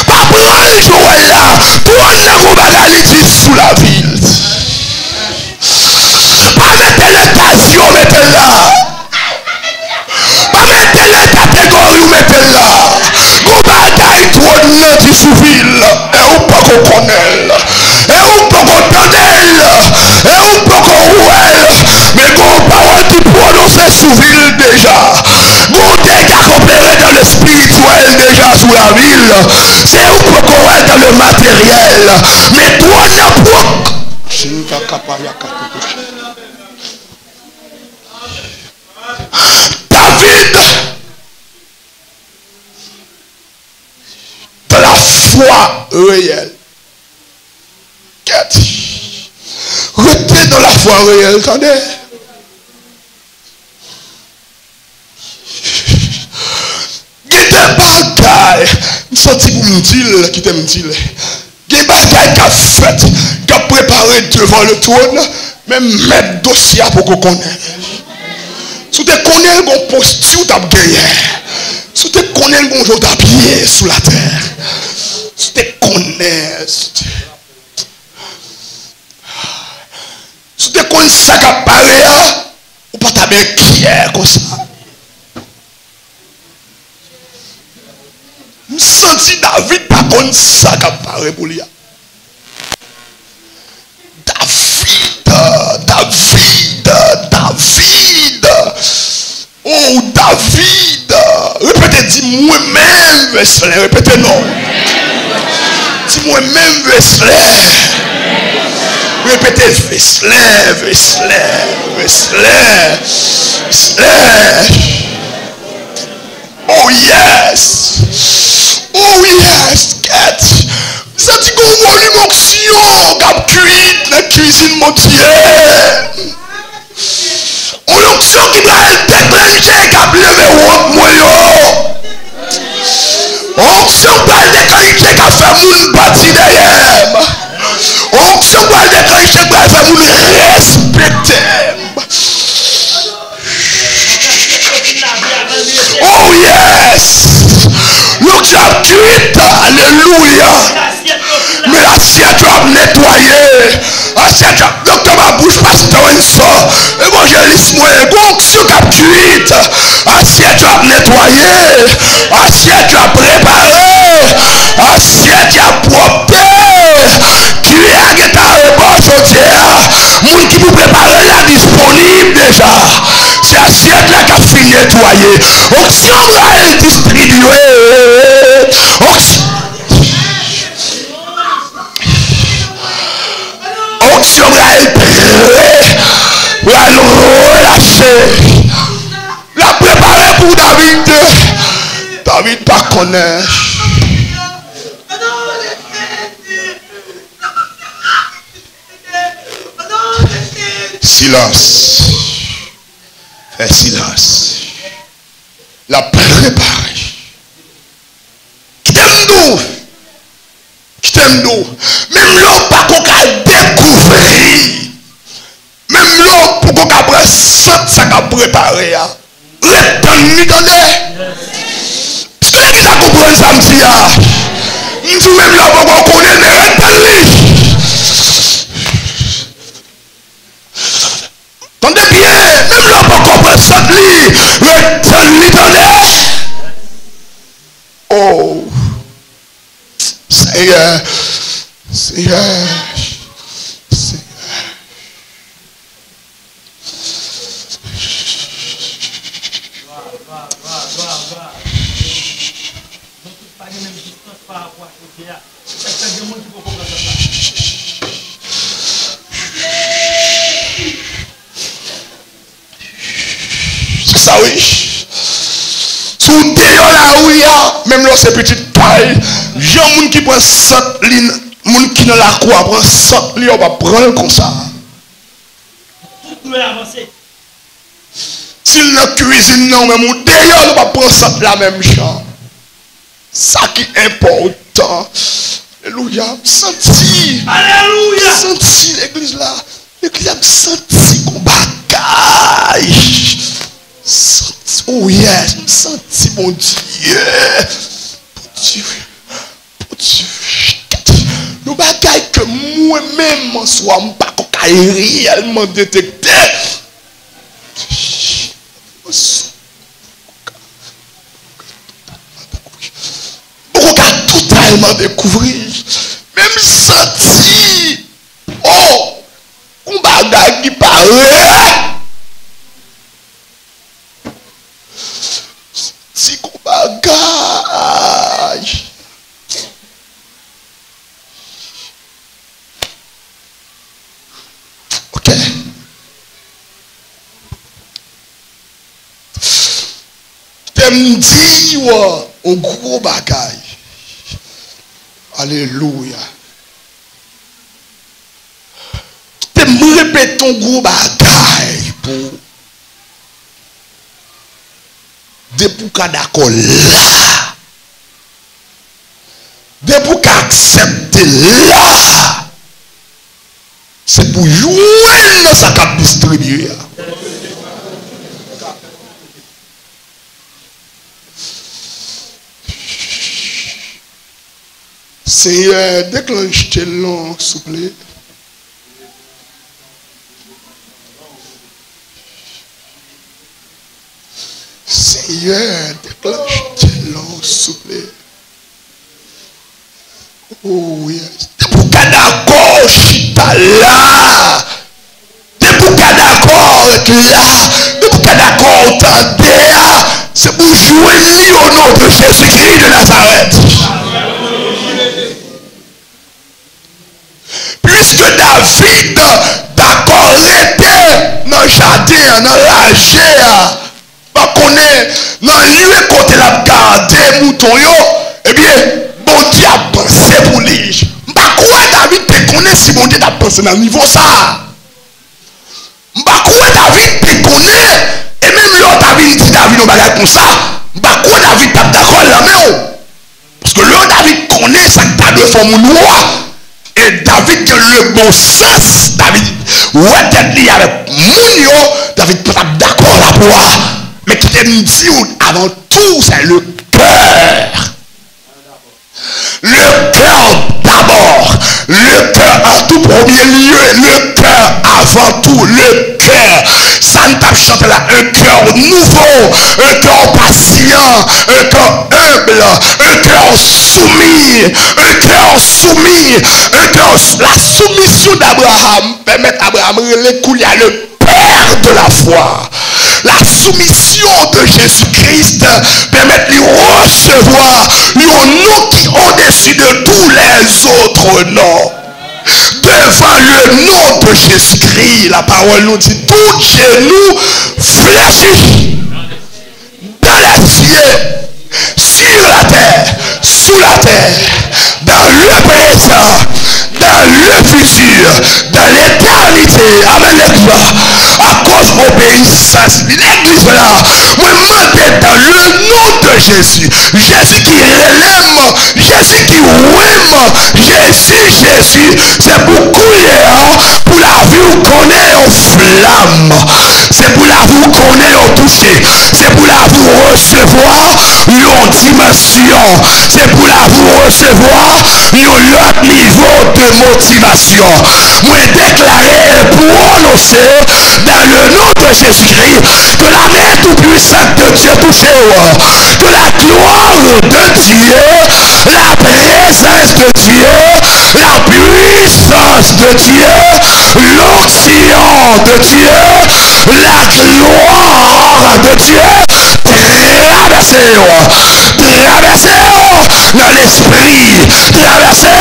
Speaker 1: Pas prendre Joël là. Toi non mon bagage litige sous la ville. Pas mettre l'occasion mettre là. Pas mettre les catégories mettre là. Vous bagaille trop de qui sous-ville. Et ou pas qu'on connaît. Et ou pas qu'on tendelle. Et ou pas qu'on rouelle. Mais vos paroles qui prononcent sous-ville déjà. Vos dégâts opérés dans le spirituel déjà sous la ville. C'est ou pas qu'on rouelle dans le matériel. Mais toi n'a pas. David, de la foi réelle. Restez dans la foi réelle, attendez. Il y a des bagailles, je sens que vous me dites, qui t'aime dire. Il y a des bagailles qu'a fait, qu'a préparé devant le trône, même mettre dossier pour qu'on connaisse. Si tu connais le bon posture, tu as gagné. Si tu connais le bon jour, tu as pied sous la terre. Si tu connais. Si tu connais ça qui apparaît, ou pas ta bien qui est comme ça. Je sens David pas connaît ça qui apparaît pour lui. David. Oh, David. Répétez, dis moi-même, Wesley. Répétez non. Dis moi-même, Wesley. Répétez, Wesley. Oh yes. Ça dit qu'on voit une onction qui cuit dans la cuisine montière. Une onction qui va être déclenchée, qui a levé au moyen. Onction qui va déclencher, qui a fait moun bâti derrière. Onction qui va déclencher, qui va faire moun respecter. Oh yes! L'onction a cuit, alléluia. Mais l'assiette doit nettoyer. Assiette doit. Docteur ma bouche, pasteur Enso. Évangéliste moi. Onction qui a cuit. Assiette doit nettoyer. Assiette doit préparer. Assiette doit propter. Cuillère qui est à rebord chaudière. Moun qui vous prépare là disponible déjà. C'est assiette là qui a fini nettoyer. Onction là distribuer. Onction là est prêt. Va le relâcher. La préparer pour David. David pas connaît. Silence. Fais silence. La préparer. Qui t'aime nous. Même l'homme pas qu'on a découvert. Même l'homme sent ça qu'a préparé. Retourne-lui dans ce que l'église a compris ça, nous sommes même là pour qu'on connaisse, mais retourne-lui. Tendez bien, même là pour qu'on comprenne ça, retourne-lui dans oh, Seigneur, Seigneur. C'est ça, oui. Sous déo là où il y a, même là c'est petite taille, il y a un monde qui prend 100 lignes, monde qui dans la croix prend 100 lignes, on va prendre comme ça.
Speaker 3: Tout doit avancer.
Speaker 1: S'il n'a cuisine non, même on déo, on va prendre 100 la même chose. Ça qui est important. Alléluia. Senti.
Speaker 3: Alléluia.
Speaker 1: Senti l'église là. L'église a senti qu'on bagaille. Senti. Oh yes. Senti mon Dieu. Mon Dieu. Mon Dieu. Nous bagaille que moi-même en soi, je ne pas réellement détecté. Totalement découvrir, même senti, oh, un bagage qui paraît, si qu'on bagage, ok, t'aimes dire un gros bagage. Alléluia. Tu me répètes ton gros bagaille pour depuis qu'à d'accord là. Depuis qu'à accepter là. C'est pour jouer dans sa carte distribuée. Seigneur, déclenche tes langues, s'il vous plaît. Seigneur, déclenche tes langues, s'il vous plaît. Oh yes. T'es pour qu'à d'accord, chita là. T'es pour qu'à d'accord là. T'es pour qu'à d'accord, entendez là. C'est pour jouer au nom de Jésus-Christ de Nazareth. Puisque David, d'accord, était dans le jardin, dans la chair, pas connaît, dans le lieu côté la garder mouton, eh bien, bon Dieu a pensé pour lui. Pas quoi David te connaît si bon Dieu a pensé dans le niveau ça. Pas quoi David te connaît, et même là, David dit David on va comme ça. Pas quoi David t'a d'accord là, mais parce que là, David connaît ça que t'as de forme noire. Et David a le bon sens. David, ouais, t'es lié avec Mounio. David peut être d'accord là pour moi. Mais qui t'aime dit avant tout, c'est le cœur. Le cœur d'abord. Le cœur en tout premier lieu. Le cœur avant tout. Le cœur. Ça ne t'a chanté là. Un cœur nouveau. Un cœur patient. Un cœur humble. Un cœur soumis. Un cœur soumis. Un cœur. La soumission d'Abraham permet à Abraham de couler à le Père de la foi. La soumission de Jésus-Christ permet de lui recevoir un nom qui est au-dessus de tous les autres noms. Devant le nom de Jésus-Christ, la parole nous dit tout genou fléchit dans les cieux, sur la terre, sous la terre, dans le présent, dans le futur, dans l'éternité. Amen. À cause d'obéissance, l'église là, moi demande dans le nom de Jésus. Jésus qui l'aime, Jésus Jésus qui vraiment Jésus, c'est pour couler, pour la vie où connaît en flamme. C'est pour la vie où connaît en toucher. C'est pour la vie où recevoir une dimension. C'est pour la vie où recevoir un autre niveau de motivation. Moi déclarer pour annoncer dans le nom de Jésus-Christ que la main tout-puissante de Dieu touche, que la gloire de Dieu, la présence de Dieu, la puissance de Dieu, l'onction de Dieu, la gloire de Dieu traverser dans l'esprit, traverser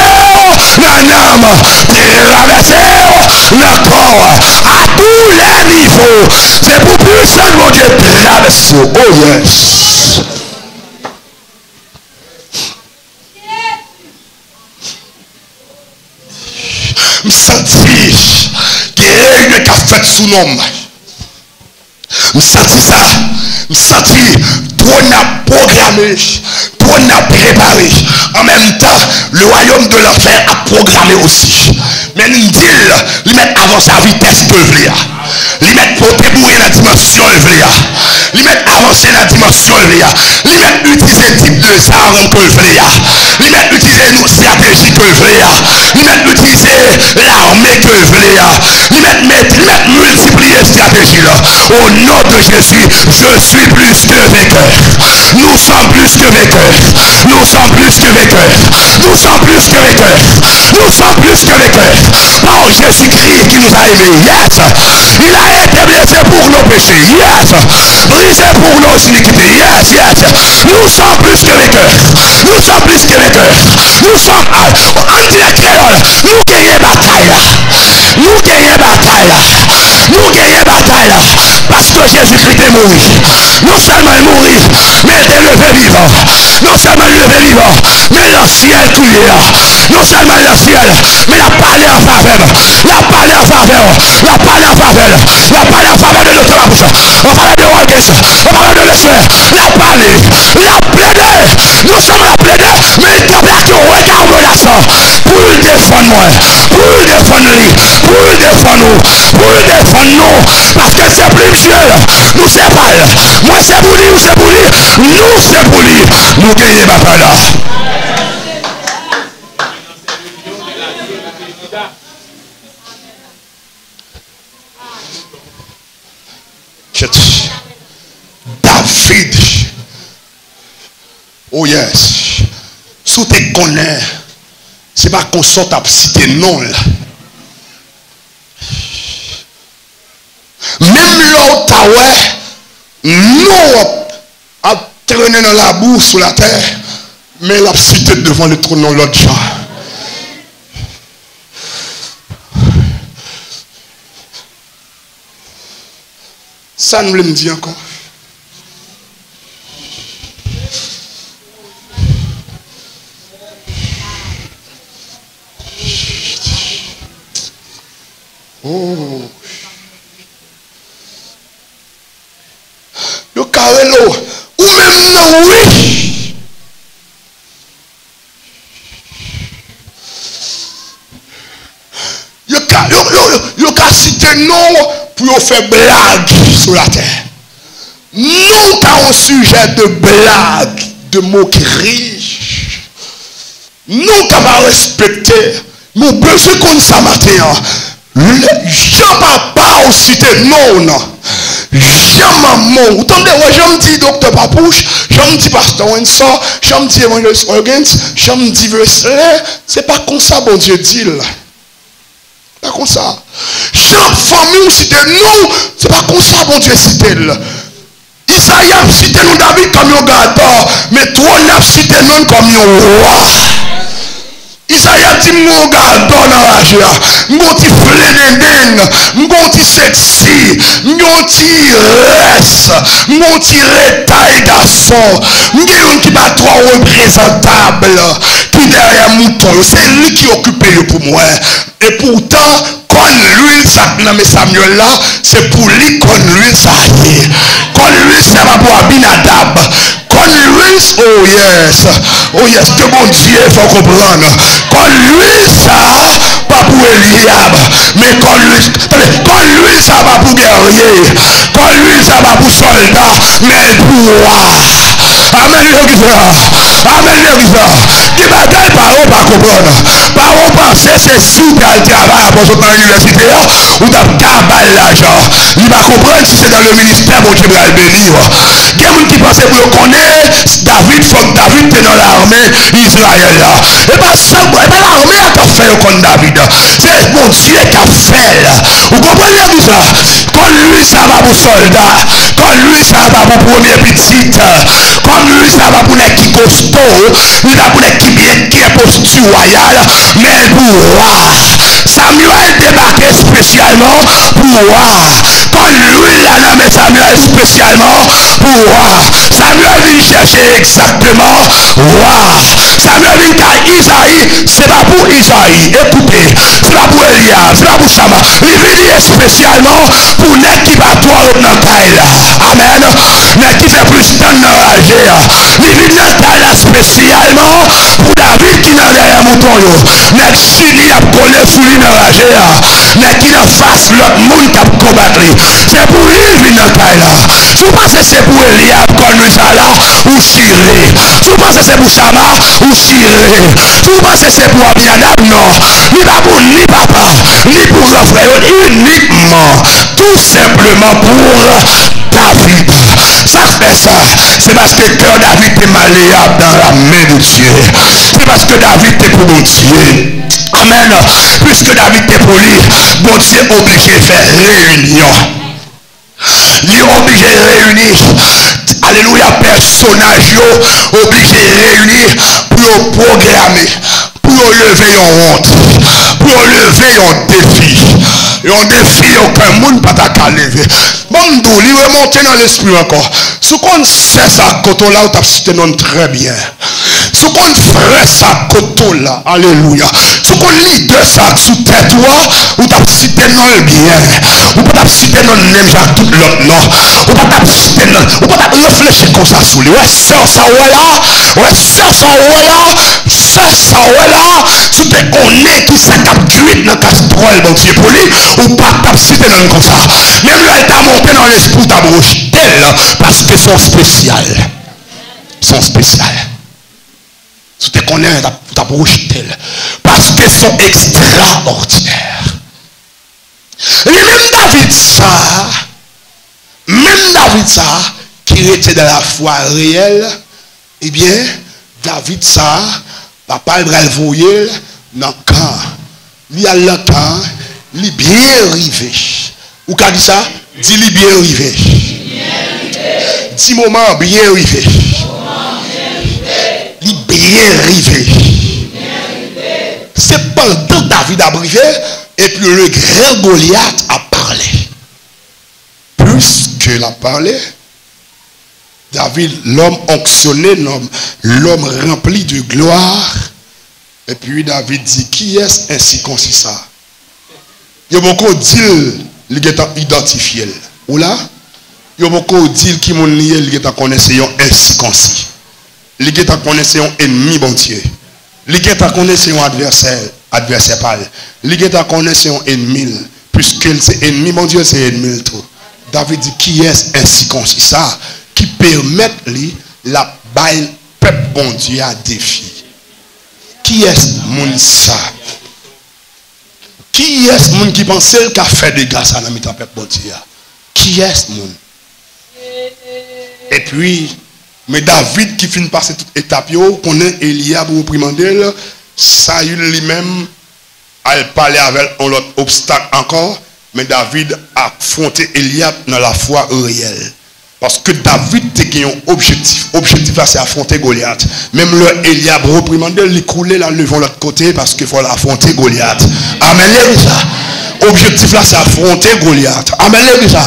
Speaker 1: dans l'âme, traverser dans le corps, à tous les niveaux. C'est pour puissance mon Dieu traverser. Oh yes. Je sens qu'il y a une qui a fait sous nom. Je sens ça. Je sens trop n'a programmé, trop n'a préparé. En même temps, le royaume de l'enfer a programmé aussi. Mais nous dit, il met avant sa vitesse que le vléa. Il met pour débouiller la dimension le vléa. Il met avancer la dimension le vléa. Il met utiliser type de arme que le vléa. Il met utiliser une stratégie que le vléa. Il met utiliser l'armée que le vléa. Il met multiplier stratégie là. Au nom de Jésus, je suis plus que vainqueur. Nous sommes plus que vainqueurs. Nous sommes plus que vainqueurs. Nous sommes plus que vainqueurs. Nous sommes plus que vainqueurs. Par Jésus-Christ qui nous a aimés. Yes. Il a été blessé pour nos péchés. Yes. Brisé pour nos iniquités. Yes, yes. Nous sommes plus que vainqueurs. Nous sommes plus que vainqueurs. Nous sommes en direct créole. Nous gagnons bataille là. Nous gagnons bataille là. Nous gagnons bataille là. Parce que Jésus-Christ est mort. Non seulement il mourit, mais il est levé vivant. Non seulement il est levé vivant, mais le ciel crié. Non seulement le ciel, mais il a parlé en faveur. Il a parlé en faveur. Il a parlé en faveur. Il a parlé en faveur de notre bouche. En faveur de l'orgueil. En faveur de l'espoir. Il a parlé. Il a plaidé. Nous sommes à plaider. Mais il t'a plaqué au regard menaçant. Pour le défendre moi. Pour le défendre lui. Pour le défendre nous. Pour le défendre nous. Parce que c'est plus Dieu. Nous c'est pas. Moi c'est pour lui. Nous c'est pour lui. Nous c'est pour lui. Nous gagnons bataille là. David. Oh yes. Sous tes connais. C'est pas qu'on sorte à citer non là. Même l'autre non a traîné dans la boue sous la terre. Mais il a cité devant le trône de l'autre gens. Ça nous le dit encore. Oh. Le carrello. Ou même non, oui. Le cas cité non pour faire blague sur la terre. Non qu'à un sujet de blague, de moquerie. Non qu'à pas respecter. Nous besoin qu'on ça matin. Jean-Papa au cité non. Jean-Maman. Vous entendez, je me dis docteur Papouche, je me dis pasteur Winsor, je me dis évangéliste Organs, je me dis Wesley. C'est pas comme ça, bon Dieu dit là. Pas comme ça. Jean-Famille cité non. C'est pas comme ça, bon Dieu cité là. Isaïe a cité nous David comme un gardeur, mais toi n'a cité nous comme un roi. Isaïe a dit mon gardeur dans la joie. Mon petit flénénen, mon petit sexy, mon petit reste, mon petit retail garçon. Mon qui va trop représentable, qui derrière mouton. C'est lui qui occupe pour moi. Et pourtant, quand l'huile ça mais Samuel là, c'est pour lui qu'on l'huile ça. Quand l'huile ça va pour Abinadab. Quand l'huile Oh yes. Oh yes. Que mon Dieu, il faut comprendre. Quand l'huile ça, pas pour Eliab. Mais quand l'huile ça va pour guerrier. Quand l'huile ça va pour soldat. Mais pour roi. Amen, amen, qui bataille par on pas comprendre. Par on penser c'est sous le travail pour dans l'université ou dans le cabal l'argent. Il va comprendre si c'est dans le ministère mon Dieu va le bénir. Il y a des gens qui pensent pour connaître David, faut que David est dans l'armée Israël là. Et pas ça, et pas l'armée qui a fait contre David. C'est mon Dieu qui a fait. Vous comprenez tout ça? Quand lui ça va pour soldat, quand lui ça va pour premier petite, quand lui ça va pour les qui costaud, il va pour les qui bien qui est posture royale, mais pour roi. Samuel débarquait spécialement pour roi. Quand lui l'a nommé Samuel spécialement pour roi. Samuel vient chercher exactement roi. Samuel vient à Isaïe, c'est pas pour Isaïe. Écoutez, c'est pas pour Eliab, c'est pas pour Sama. Il vient spécialement pour l'équipe à toi dans Kaila. Amen. Mais qui fait plus d'enrager. Il vient dans Kaila spécialement pour David qui n'a derrière mouton. Mais fini à coller sous l'enrager. Mais qui n'a face l'autre monde qui a combattu. C'est pour lui venir dans Kaila. Si vous pensez que c'est pour Eliab quand nous sommes là, ou chiré. Si vous pensez que c'est pour Sama, ou chiré. Si vous pensez que c'est pour Abinadab, non. Ni pas pour ni papa, ni pour le frère, uniquement, tout simplement pour David. Ça fait ça. C'est parce que cœur David est malléable dans la main de Dieu. C'est parce que David est pour mon Dieu. Amen. Puisque David est pour lui, mon Dieu est obligé de faire réunion. Il est obligé de réunir. Alléluia, personnage obligé de réunir pour programmer, pour lever en honte, pour lever en défi. Et on défie aucun monde pas ta lever. Bon, il remonter dans l'esprit encore. Ce qu'on sait ça, quand on l'a, on t'a cité non très bien. Ce qu'on ferait ça, quand on l'a, alléluia. Ce qu'on lit de ça sous tête, ou t'as cité non le bien. Ou pas t'as cité non le même genre tout l'autre, non. Ou pas t'as cité non, ou pas t'as réfléchi comme ça sous lui. Ouais, sœur, ça, ouais, sœur, ça, sœur, ça, si tu connais qui ça t'a cuit dans ta casserole, bon Dieu, pour lui, ou pas t'as cité non comme ça. Même là, elle t'a monté dans l'esprit, t'as broché parce que sont spécial. Sont spécial. Si tu connais, t'as broché parce que sont extraordinaires. Et même David ça, qui était dans la foi réelle, eh bien, David ça, papa il va le voyer dans le camp. Il a le temps, il est bien arrivé. Ou qu'a dit ça? Dis-lui bien arrivé. Dis moment bien arrivé. Il est bien arrivé. C'est pendant David a arrivé, et puis le grand Goliath a parlé. Plus qu'il a parlé, David, l'homme onctionné, l'homme rempli de gloire, et puis David dit, qui est ainsi concis ça? Il y a beaucoup d'îles qui sont identifiées. Ou là? Il y a beaucoup d'îles qui m'ont lié, qui sont connaissés ainsi concis. Les gens connaissent un ennemi, bon Dieu. Les gens connaissent un adversaire pâle. Les gens connaissent un ennemi. Puisque c'est ennemi, mon Dieu, c'est ennemi tout. David dit, qui est ainsi concis ça? Qui permet la baille peuple, bon Dieu, à défi. Qui est mon ça? Qui est mon qui pense qu'il a fait des gars ça dans le peuple, bon Dieu? Qui est mon? Et puis, mais David qui finit par cette étape, connaît Eliab ou Primandel, Saül lui-même a parlé avec un autre obstacle encore, mais David a affronté Eliab dans la foi réelle. Parce que David a un objectif. Objectif là, c'est affronter Goliath. Même le Eliab reprimandé, il coulait là, levant l'autre côté parce qu'il faut affronter Goliath. Amen, ça. Objectif là, c'est affronter Goliath. Amen, ça.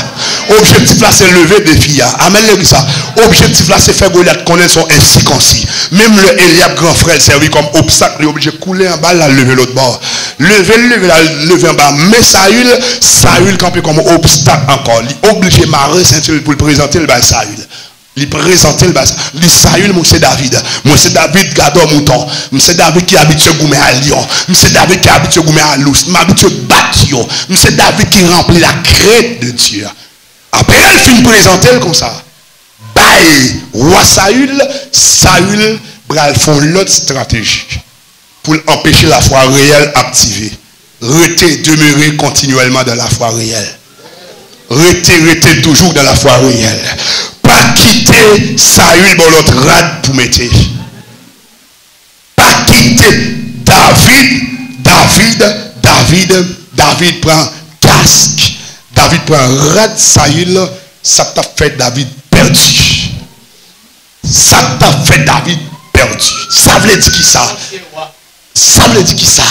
Speaker 1: Objectif là, c'est lever des filles. Amen, ça. Objectif là, c'est faire Goliath connaître son ainsi concis. Même le Eliab, grand frère, servi comme obstacle, il est obligé de couler en bas, là, lever l'autre bord. Lever en bas. Mais Saül campé comme obstacle encore. Il est obligé de marrer ceinture pour le présenter le bas Saül. Il présentait le bassin. Il dit Saül, moi c'est David. Moi c'est David gardeur mouton. Moi c'est David qui habite goumé à Lyon. Moi c'est David qui habite goumé à Lous. Moi habite bâtiment. Moi c'est David qui remplit la crête de Dieu. Après elle finit présenter comme ça. Bye, roi Saül bral font l'autre stratégie pour empêcher la foi réelle activée. Rester, demeurer continuellement dans la foi réelle. Rester toujours dans la foi réelle. Pas quitter Saül dans l'autre rade pour mettre. Pas quitter David prend casque. David prend rade Saül. Ça t'a fait David perdu. Ça t'a fait David perdu. Ça veut dire qui ça? Ça veut dire qui ça?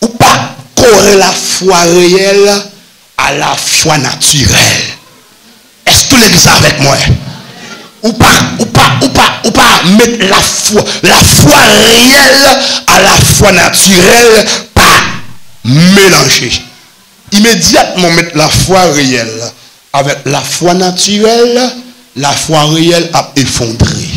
Speaker 1: Ou pas correr la foi réelle à la foi naturelle. Est-ce que l'église avec moi? Ou pas mettre la foi réelle à la foi naturelle, pas mélanger. Immédiatement mettre la foi réelle avec la foi naturelle, la foi réelle a effondré.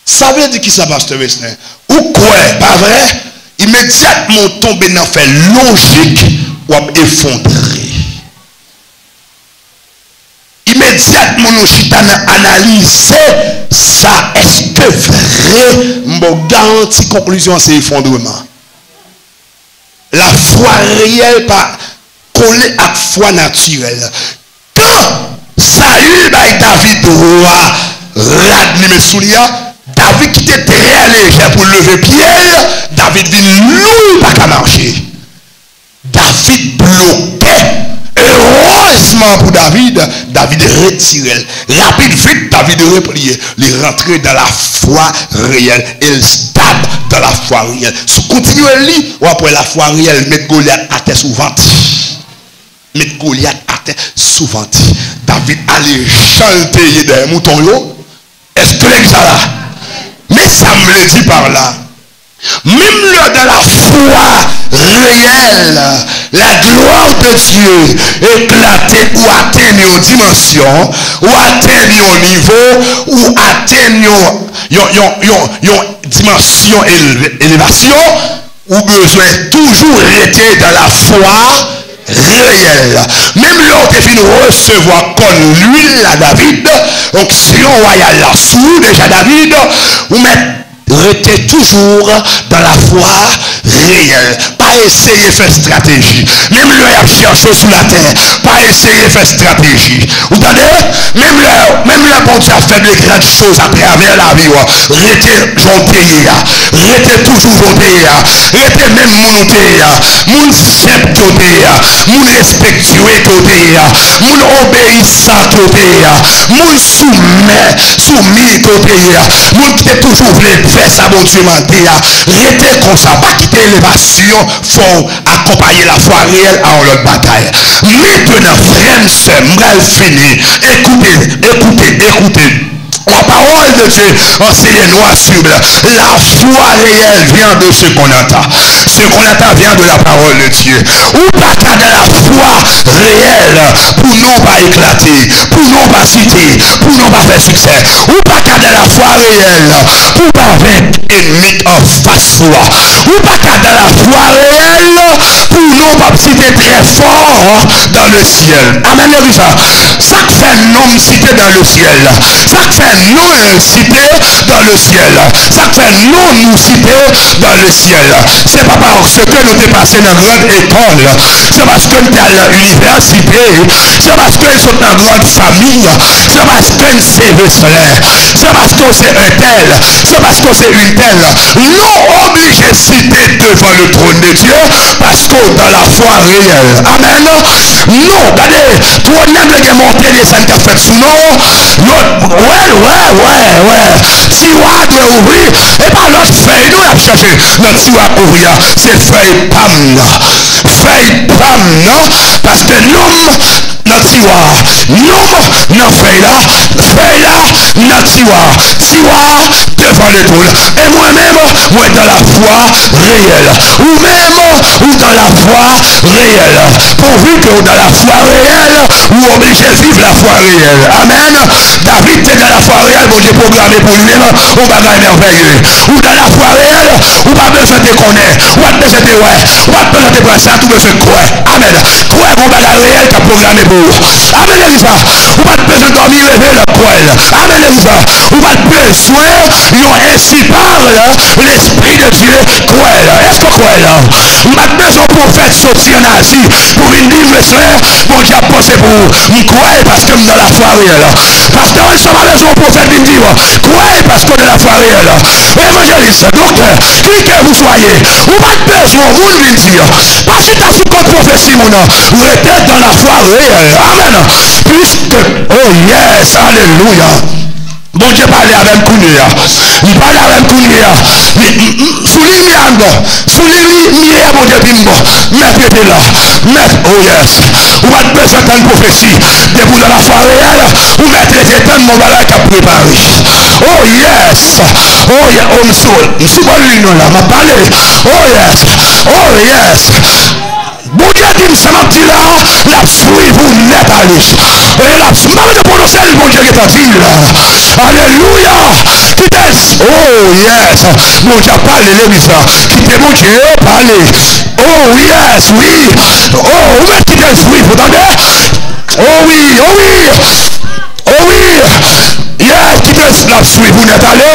Speaker 1: Ça veut dire qui ça, Pasteur Wessner? Ou quoi? Pas vrai? Immédiatement tomber dans fait logique ou effondré. Immédiatement nous analyser ça. Est-ce que vrai? Mon garantie conclusion c'est effondrement. La foi réelle pas collée à la foi naturelle. Quand Saül et David roi rad mes souliers, David qui était très léger pour lever pied, David dit nous pas qu'à marcher. David bloqué. Heureusement pour David retiré. Rapide, vite, David replié. Il rentré dans la foi réelle. Il stable dans la foi réelle. Si vous continuez à lire, ou après la foi réelle, mettre Goliath à terre souvent. Mettre Goliath à terre souvent. David allait chanter des moutons. Est-ce que l'église là? Mais ça me le dit par là. Même là dans la foi réelle, la gloire de Dieu éclater ou atteindre une dimension, ou atteindre un niveau, ou atteindre une dimension élévation, ou besoin toujours rester dans la foi réelle. Même là, on finit recevoir comme l'huile à David, onction royale là sous déjà David, ou mettre restez toujours dans la foi réelle. Pas essayer de faire stratégie. Même le chercher sous la terre. Pas essayer de faire stratégie. Vous entendez? Même le bon Dieu a fait de grandes choses à travers la vie. Restez jonté. Restez toujours jonté. Restez même monté. Moun faible côté. Moun respectueux côté. Moun obéissant côté. Moun soumis côté. Moun qui est toujours voulu faire ça, bon Dieu m'a dit, restez comme ça, pas quitter l'élévation, faut accompagner la foi réelle à notre bataille. Maintenant, frère, c'est mal fini. Écoutez. La parole de Dieu, enseignez-nous à suivre. La foi réelle vient de ce qu'on entend. Ce qu'on entend vient de la parole de Dieu. Ou pas qu'à de la foi réelle pour nous pas éclater, pour nous pas citer, pour nous pas faire succès. Ou pas qu'à de la foi réelle pour pas vaincre ennemi en face soi. Ou pas qu'à de la foi réelle pour nous pas citer très fort dans le ciel. Amen. Ça fait non cité dans le ciel. Ça fait nous citer dans le ciel. Ça fait nous citer dans le ciel. C'est pas parce que nous sommes passés dans une grande école. C'est parce que nous sommes à l'université. C'est parce que nous sommes dans une grande famille. C'est parce que nous sommes solaire. C'est parce que c'est un tel. C'est parce que c'est une telle. Nous obligés de citer devant le trône de Dieu. Parce que dans la foi réelle. Amen. Non, regardez. Toi, même les monter les scènes qu'a fait sous nous. Ouais. Tiroir de ouvrir. Et pas l'autre feuille. Nous l'avons cherché. Notre tiroir ouvrir. C'est feuille pam. Feuille pam, non? Parce que nous, notre tiroir, nous, non feuille là, dans tiroir devant le trône. Et moi-même, moi dans la foi réelle. Ou même, ou dans la foi réelle. Pourvu que dans la foi réelle, ou obligé de vivre la foi réelle. Amen. David était dans la foi réelle, bon Dieu programmé pour lui-même, on va gagner merveilleux. Ou dans la foi réelle, ou pas besoin de connaître, ou pas besoin de ouais, ou pas besoin de penser, tout besoin de croire. Amen. Croire qu'on va la réelle qui a programmé pour vous. Amen, Elisa. Ou pas besoin de dormir, rêver le croire. Amen, Elisa. Ou pas besoin, yon ainsi parle l'Esprit de Dieu, croire. Est-ce que croire? Ou pas besoin pour faire sortir en Asie, pour une livre soeur, bon Dieu a pensé pour vous. Croire parce que dans la foi réelle. Parce que nous sommes à maison prophète qui dit, croyez parce que de la foi réelle. Évangéliste, docteur, qui que vous soyez, vous pas besoin, vous le dire. Parce que tu as sous contre prophétie, mon nom, vous êtes dans la foi réelle. Amen. Puisque, oh yes, alléluia. Bon Dieu parlait avec Kounia. Il parlait avec Kounia. Sous l'Iliande, sous l'Iliande, bon Dieu dit, mettre était là. Mettre, oh yes. Vous n'avez pas besoin d'une prophétie. De vous dans la foi réelle, vous mettez les états de mon malade qui a préparé. Oh yes. Oh yes. Oh monsieur, je suis pas l'union là, m'a parlé. Oh yes. Oh yes. Bon Dieu dit, ça m'a dit là, la suite vous net à l'île. Et la suite de prononcer le bon Dieu qui t'a dit là. Alléluia. Qui t'est? Oh yes. Bon Dieu a parlé l'église là. Qui t'est mon Dieu parlé. Oh yes, oui. Oh, où est-ce qu'il est fruit? Vous entendez? Oh oui, oh oui. Oh oui. Yes, qui t'est la suite vous n'êtes allé?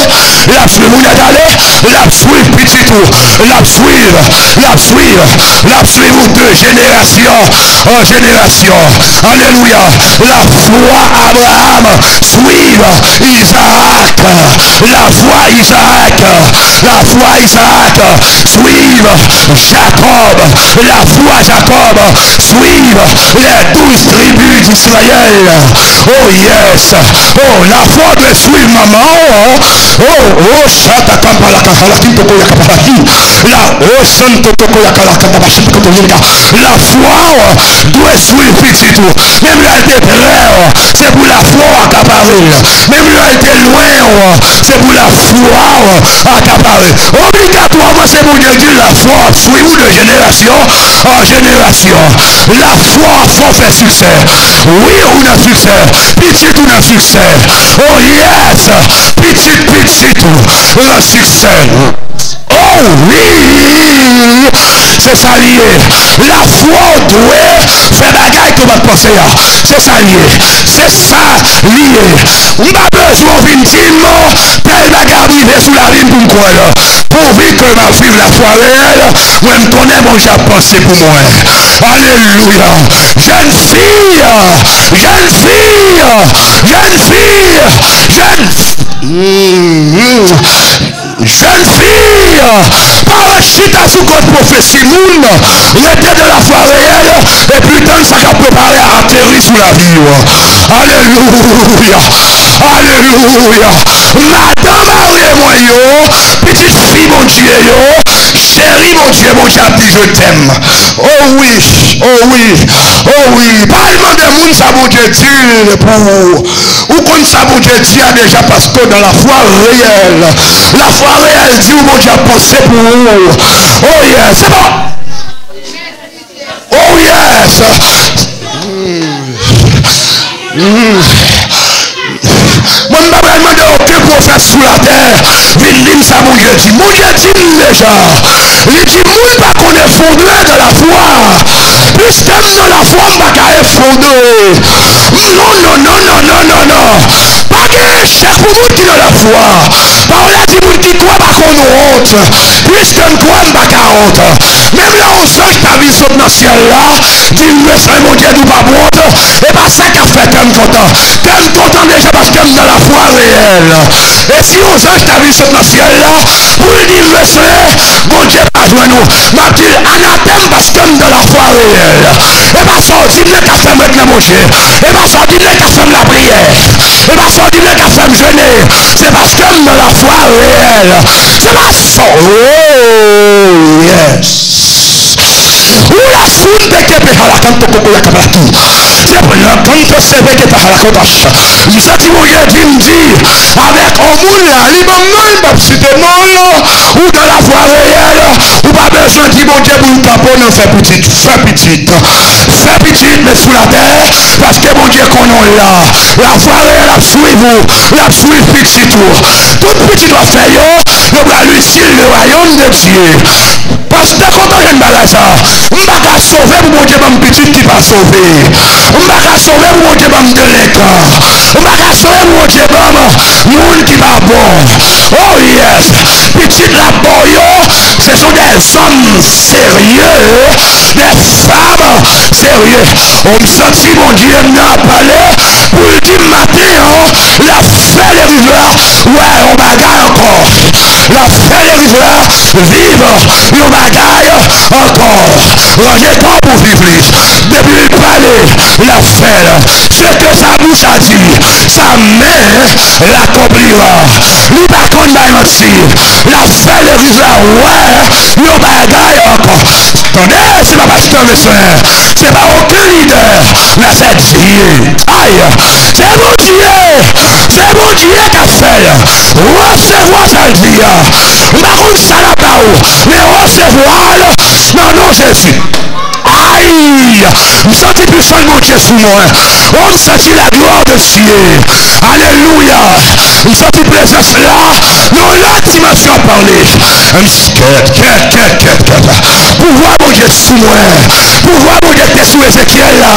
Speaker 1: La suite vous n'êtes allé? La suite petit tout. La suite de génération en génération. Alléluia. La foi Abraham suive Isaac. La foi Isaac. La foi Isaac suive Jacob. La foi Jacob suive les 12 tribus d'Israël. Oh yes. Oh, la foi doit suivre maman. Oh, chata kampala kakala toko ya kapalaki. La oh santo toko ya kala katabashi kotolinga. La foi doit suivre petit tout. Même là elle était près, c'est pour la foi accaparer. Même là elle était loin, c'est pour la foi accaparer. Obligatoirement c'est pour Dieu dire la foi suivre de génération en génération. La foi faut faire succès. Oui ou non succès. Petit ou non succès. Oh yes. Petit tout. Le succès. Oh oui. C'est ça lié. La foi doit faire bagaille que votre pensée. C'est ça lié. C'est ça lié. On n'a besoin d'une team. Tel bagaille arrivé sous la ligne pour me croire. Pourvu que ma vie la foi réelle. Moi me connais mon j'ai pensé pour moi. Alléluia. Jeune fille. Jeune fille, par chita sous votre prophétie monde, était de la foi réelle, et putain ça a préparé à atterrir sous la vie. Alléluia. Alléluia. Madame Marie-moi yo, petite fille mon Dieu yo, chérie mon Dieu a dit je t'aime. Oh oui, oh oui, oh oui. Parlement de monde ça mon Dieu dit pour ou comme ça mon Dieu dit déjà parce que dans la foi réelle, la foi réelle dit où mon Dieu a pensé pour vous. Oh yes, c'est bon. Oh yes. Moi, je ne vais pas demander aucun prophète sur la terre. Il dit ça, mon Dieu dit. Mon Dieu dit déjà. Il dit, moi, je ne vais pas qu'on est fondé dans la foi. Puisque dans la foi, je ne vais pas être fondé. Non. Pas de chef pour vous qui dans la foi. Par là, tu me dis quoi, pas qu'on honte. Puisque je ne crois pas honte. Même là, on sent que ta vie saute dans le ciel là. Dis-moi, mon Dieu, nous pas honte. Et pas ça qu'a fait t'aimes content. T'aimes content déjà parce que t'aimes dans la foi réelle. Et si on change ta vie sur le ciel là, pour dire le soleil, bon Dieu pas joué nous. M'a dit anathème parce que t'aimes dans la foi réelle. Et pas sortir le café maintenant mon Dieu. Et pas sortir le café la prière. Et pas sortir le café me jeûner. C'est parce que t'aimes dans la foi réelle. C'est pas ça. Oh yes. Ou la foule de Québec à la cante de Coco Yakabalaki. C'est pour la quand tu sais que tu as la contache. Je sais que mon Dieu dit, avec un monde là, il m'a même si tu non, ou dans la voie réelle, ou pas besoin de mon Dieu pour taper, non, fais petite, mais sous la terre, parce que mon Dieu qu'on est là, la voie réelle a suivi vous, la suivi petit tout. Tout petit doit faire, on va lui dire le royaume de Dieu. Parce que quand on a une bagage, on va pas sauver pour mon Dieu, mon petit qui va sauver. On va pas sauver pour mon Dieu, mon délinquant. On va pas sauver pour mon Dieu, mon qui va bon. Oh yes, petit la boyo, ce sont des hommes sérieux, des femmes sérieux. On me sentit mon Dieu n'a parlé pour le dire matin, la fait les riveurs, ouais, on bagaille encore. La fait les riveurs, vive, on bagaille encore. Rangez temps pour vivre. Depuis le palais, la fait, ce que sa bouche a dit, sa main l'accomplira. Lui par contre, la fait les riveurs, ouais, on bagaille encore. Attendez, c'est pas pasteur le soin, c'est pas aucun leader, mais c'est Dieu. Aïe, c'est mon Dieu qui a fait. Recevoir ça le dit. Par contre, ça n'a pas où, mais recevoir dans nom Jésus. Aïe, vous sentez puissant de mon Dieu sous moi. On sentit la gloire de Dieu. Alléluia. Vous sentez présence là. Dans l'autre dimension parler. Pouvoir mon Dieu sous moi. Pouvoir mon Dieu qui est sous Ézéchiel là.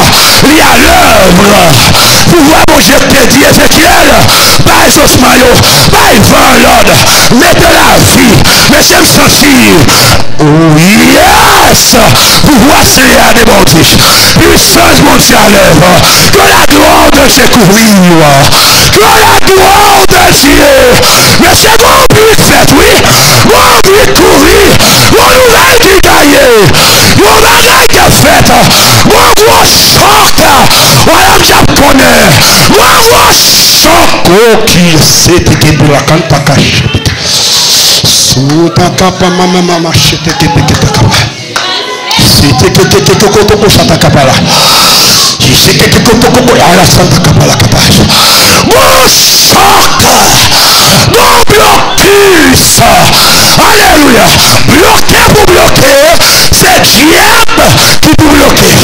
Speaker 1: Il y a l'œuvre. Pouvoir mon Dieu qui dit Ézéchiel. Pas Jos Mayo. Pas Yvan l'ordre. Mais de la vie. Mais j'aime sentir. Oh yes. Pouvoir c'est à déborder. Puissance mon Dieu à l'œuvre. Que la gloire de Dieu couvrir. Que la gloire de Dieu. Mais c'est mon but fait, oui. Mon but courir. Mon nouvelle qui gagne. Mon bagage qui fait. Mon gros choc. Voilà que j'apprenais. Mon gros choc. Oh qui c'est que pour la canta cache. Souta capa mama machete que piqueta capa. C'était que toko santa capala. C'était que toko ala santa capala capage. Mon choc, mon blocus. Alléluia. Bloqué pour bloquer, c'est diable qui pour bloquer.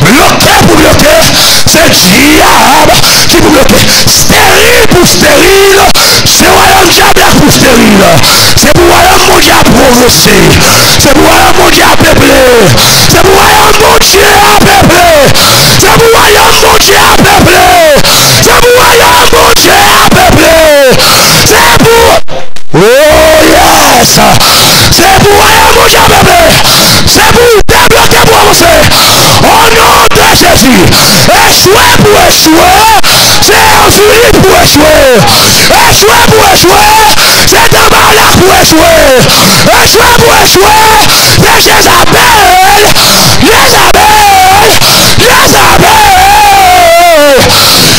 Speaker 1: Bloqué pour bloquer, c'est diable qui pour bloquer. Stérile pour stérile, c'est royaume diable pour stérile. C'est pour royaume mon Dieu à progresser. C'est pour royaume mon Dieu à peupler. C'est pour royaume mon Dieu à peupler. C'est pour royaume mon Dieu à peupler. C'est pour royaume mon Dieu à peupler. C'est pour... Oh yes! C'est pour royaume mon Dieu à peupler. C'est pour débloquer pour avancer. Au nom de Jésus. Échouer pour échouer. C'est ensuite pour échouer. Échouer pour échouer. C'est d'abord pour échouer. Échouer pour échouer. C'est Jézabel.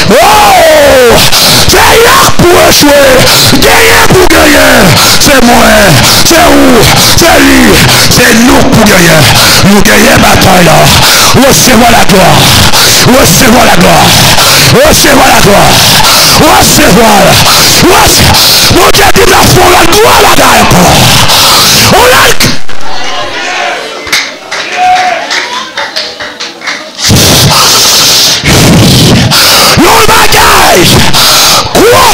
Speaker 1: Oh! C'est là pour échouer. Gagner pour gagner. C'est moi. C'est où? C'est lui. C'est nous pour gagner. Nous gagnons bataille là. Recevons la gloire. Recevons la gloire. Recevons la gloire. Recevons. Mon Dieu dit la foi, la gloire la gagne encore. On a... Mon bagage. Quoi?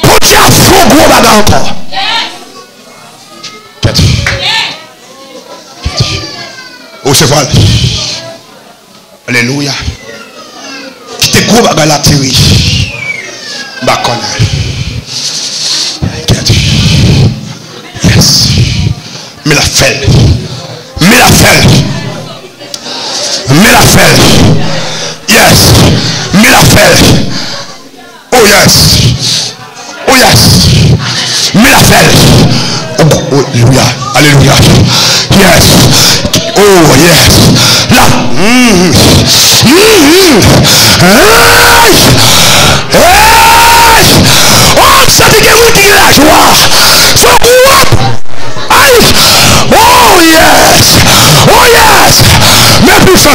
Speaker 1: Pour Dieu, il faut gros bagage encore. Recevoir. Alléluia. Qui te gros bagage la théorie. Bakona. Yes. Mais la fait. Mais la fait. Mais la fait. Yes. Mais la fait. Oh yes. Oh yes. Mais la fait. Oh, alléluia. Alléluia. Yes. Oh yes. Là. Oh, ça dit que vous dites la joie. Son groupe.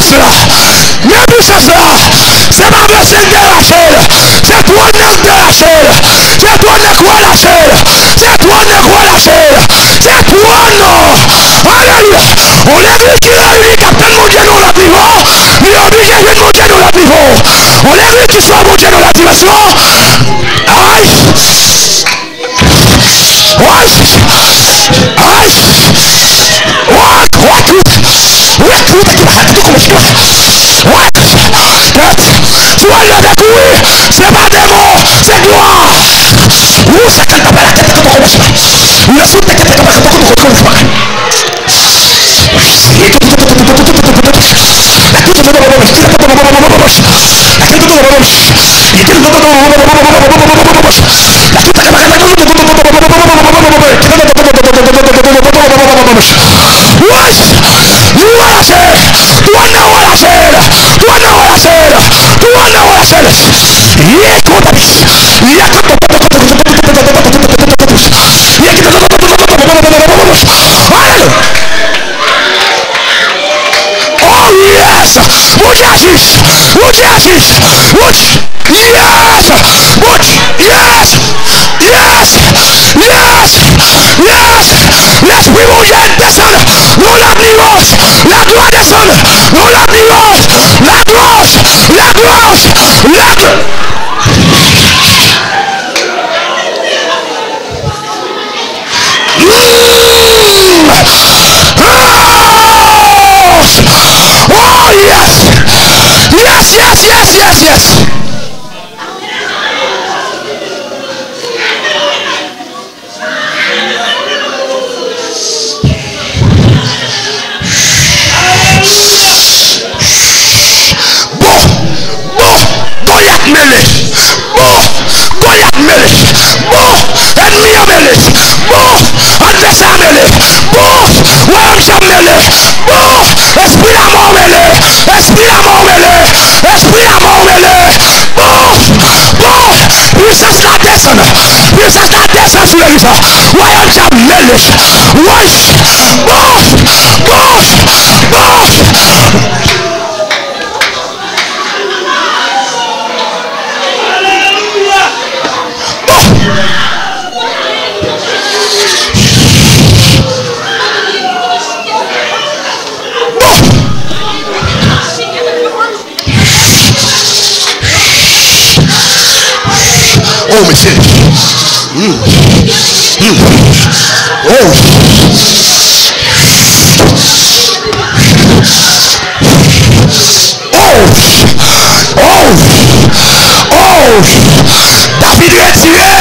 Speaker 1: puissance là. Mais puissance là, c'est pas besoin de lâcher. C'est toi qui de lâcher. C'est toi qui lâcher. C'est toi qui lâcher. C'est toi non. Alléluia. On est vu qui réunit capitaine mon Dieu dans le niveau. Il est obligé de monter dans le niveau. On est vu qui soit monté dans la dimension. Aïe. Soit le découvrir, c'est pas des mots, c'est gloire. Où ça t'a pas la tête de commence pas. Le foot t'a pas l'esprit mon Dieu descend, nous la gloriose, la gloire descend, nous la gloriose, la gloire, la gloire, la gloire. Oh yes, yes, yes, yes, yes, yes. Esprit la mort mêlé, esprit la mort mêlé, esprit la mort mêlé. Puissance la descend sur le visa. Voyons ça mêlé. Oh, monsieur. David retiré,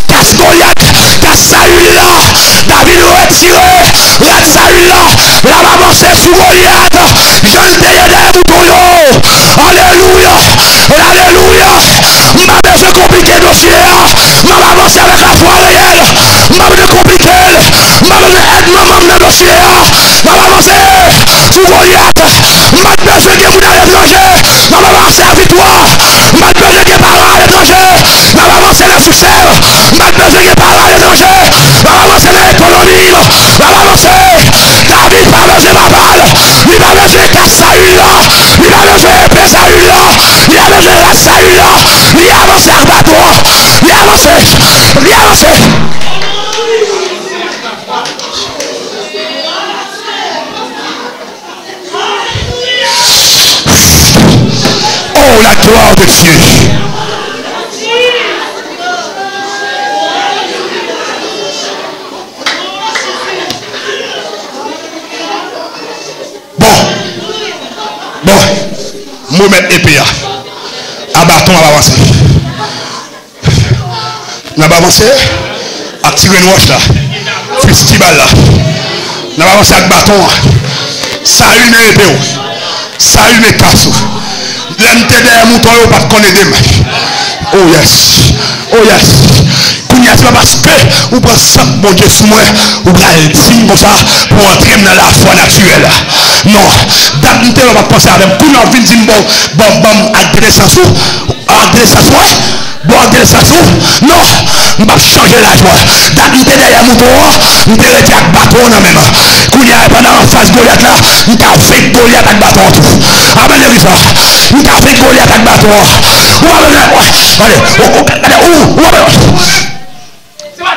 Speaker 1: casse Goliath, casse Saül là. David retiré, red Saül là. La maman c'est sous Goliath. Je le dédé bouton. Alléluia. Alléluia. Ma besoin compliqué dossier. Ma maman c'est avec la foi réelle. Ma besoin compliqué. Ma besoin aide maman dans le dossier. Ma maman c'est sous Goliath. Ma besoin que vous n'allez l'étranger. Ma maman c'est la victoire. Ma besoin que parle à l'étranger. Ma maman c'est le succès. Ma besoin que parle à l'étranger. Ma maman c'est l'économie. Ma maman c'est David pas besoin de ma balle. Il va besoin de Saül là. Il va besoin de Saül là. Il a besoin de Saül là. Il a avancé à bateau. Il a avancé. Il a avancé. Oh la gloire de Dieu. Bon, moi mettre épée à bâton à avancer. On va avancer à tirer une roche là. Festival là. On va avancer avec bâton. Ça une épée. Ça une casse. L'aime derrière mouton pas de connaître des mains. Oh yes. Oh yes. c'est pas parce que vous pensez que bon Dieu sous moi, vous allez dire comme ça pour entrer dans la foi naturelle. Non, d'habitude on va penser avec pour nous venir dire bon agressance bon agressance non, on va changer la joie. D'habitude derrière mon tour, on te retirer avec bâton dans même. Quand il y a pendant en face Goliath là, on t'a fait Goliath avec bâton tout. Amen les ça. On t'a fait Goliath avec bâton.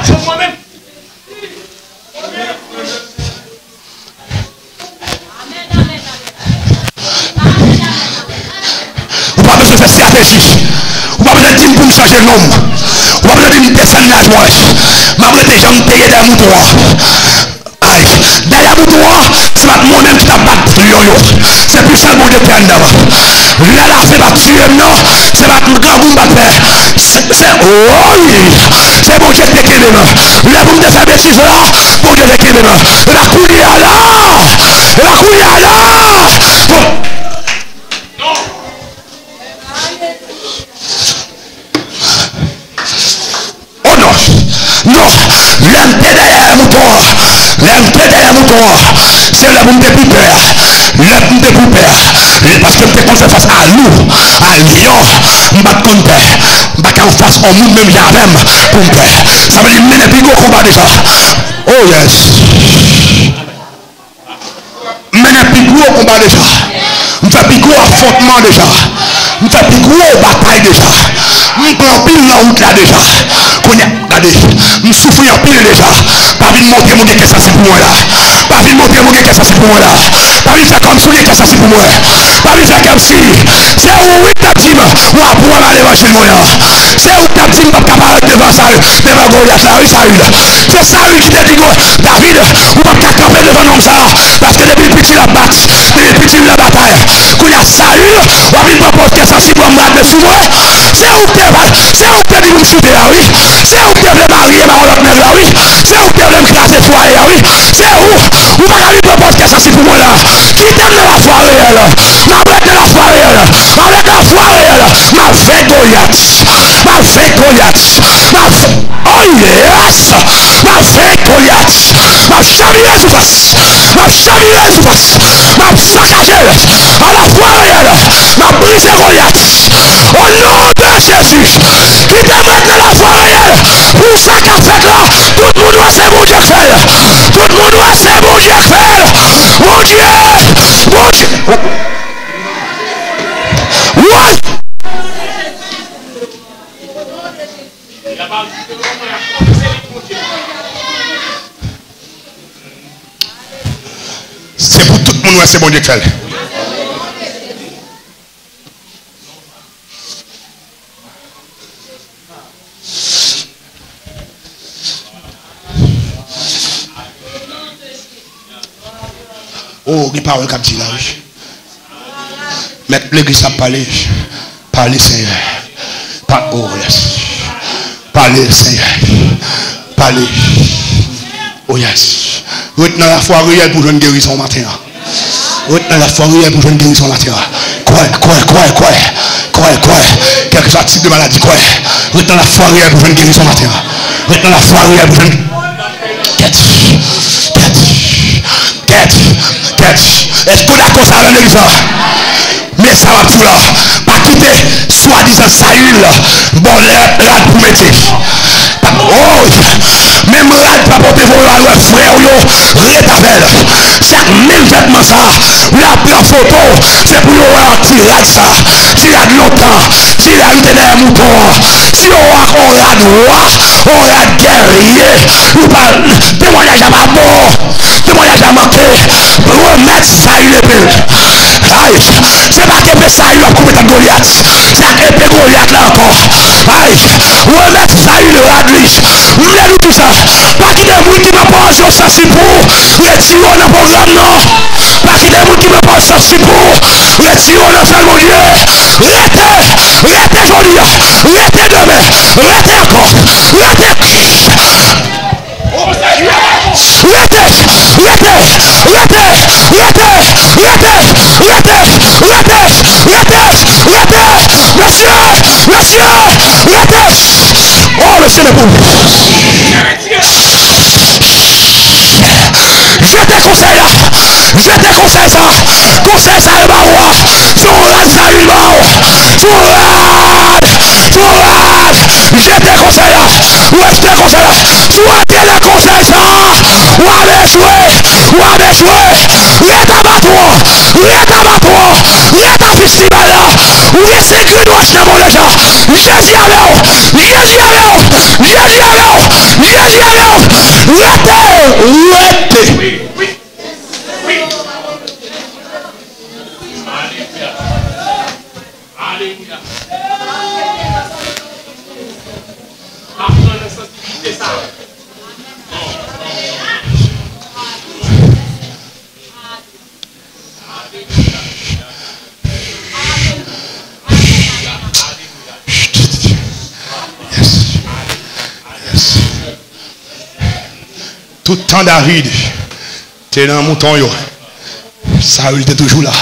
Speaker 3: C'est moi-même.
Speaker 1: Vous n'avez pas besoin de faire stratégie. Vous n'avez pas besoin de dire pour me changer le nom. Vous n'avez pas besoin de me descendre la joie. Je vais déjà me payer des moutons. Aïe, derrière moutons, c'est pas moi-même qui t'a battu. C'est plus ça mon Dieu qui est en dedans. Là, c'est pas tuer, non. C'est pas mon grand boum battre. C'est bon Dieu qui est qui même. Là, vous me faire bêtise là. Bon Dieu qui est qui même. La couille là. La couille là. Oh non, non, l'empé derrière le mouton, c'est là où me plus peur, parce que je me fais face à loup, à lion, je me bats contre peur, je me bats en face au monde même j'avais pour peur. Ça veut dire que je ne combat déjà. Oh yes. Je ne plus gros combat déjà. Je fais plus gros affrontement déjà. Je fais plus gros bataille déjà. Je prends pile la route là déjà. Regardez, je souffre en pile déjà. Pas vite montrer mon que ça c'est pour moi là. Pas vite montrer mon que ça c'est pour moi là. Pas vite faire comme si que ça c'est pour moi. Pas vite faire comme si. C'est où ta team. Ou à pouvoir aller manger le moyen. C'est où ta team pas capable devant ça. Devant Goliath là. Oui, Saül. C'est Saül qui t'a dit David, ou pas qu'à camper devant l'homme ça. Parce que depuis le petit la batte. Depuis le petit la bataille. Quand il y a Saül, ou à venir pas porter ça si pour me garder sous moi. C'est où t'es dit vous me shooter là, oui. C'est où t'es voulu marier ma l'autre nègre là, oui. C'est où t'es voulu me classer foyer, oui. C'est où pas venir pas porter ça si pour moi là. Qui t'aime dans la foi réelle. Ma bête de la foi réelle. Ma bête de la foi réelle. Ma fait Goliath. Ma fait Goliath. Oh yes. Ma fait Goliath. Ma chaviré sous face. Ma chaviré sous face. Ma saccagé. À la foi réelle. Ma brisé Goliath. Au nom de Jésus. Qui te met dans la foi réelle. Pour ça qu'a fait là. Tout le monde c'est mon Dieu fait. Tout le monde c'est mon Dieu fait. Mon Dieu. Mon Dieu. What? C'est pour tout le monde, c'est bon Dieu qui fait. Oh, il parle comme dit là, oui. Mettre l'église à parler. Parler, Seigneur. Oh, yes. Parler, Seigneur. Parler. Oh, yes. Retenez la foi réelle pour une guérison matin. Retenez la foi réelle pour une guérison matin. Quoi. Quel que soit le type de maladie, quoi. Retenez la foi réelle pour une guérison matin. Retenez la foi réelle pour une. Est-ce que la cause à l'église? Mais ça va tout là. Pas quitter soi-disant Saül. Bon, là pour mettre. Oh, même là, pas porter vos frères, rétabel. Chaque même vêtement ça, la prend photo, c'est pour vous tirer ça. Tirer de longtemps, tirer de derrière mouton. Si on a droit, on a guerrier. Ou pas, témoignage à ma mort, témoignage à manquer. Remettre ça une épée. Aïe, c'est pas qu'épée ça une a commettre Goliath. C'est épée Goliath là encore. Aïe, remettre ça une radliche. Voulez-nous tout ça? Pas qu'il y ait des gens qui me posent au sens pour retirer dans le programme, non. Pas qu'il y ait des gens qui me posent au sens pour retirer dans le salle, mon Dieu. Restez aujourd'hui, restez demain, restez encore, monsieur, connais pour lui. Je te conseille là. Je te conseille ça. Conseil ça le baroua. Son rad ça une barre. Son rad. Je te conseille là. Ouais, je te conseille là. Soit tu le conseil ça. Ou avec jouer. Rien d'abattoir. Rien festival là. Ou bien c'est que nous achetons mon déjà. Jésus avec vous.
Speaker 3: Alléluia. Apprends la sensibilité ça.
Speaker 1: Tout le temps David, tu es dans un mouton. Saül était toujours là.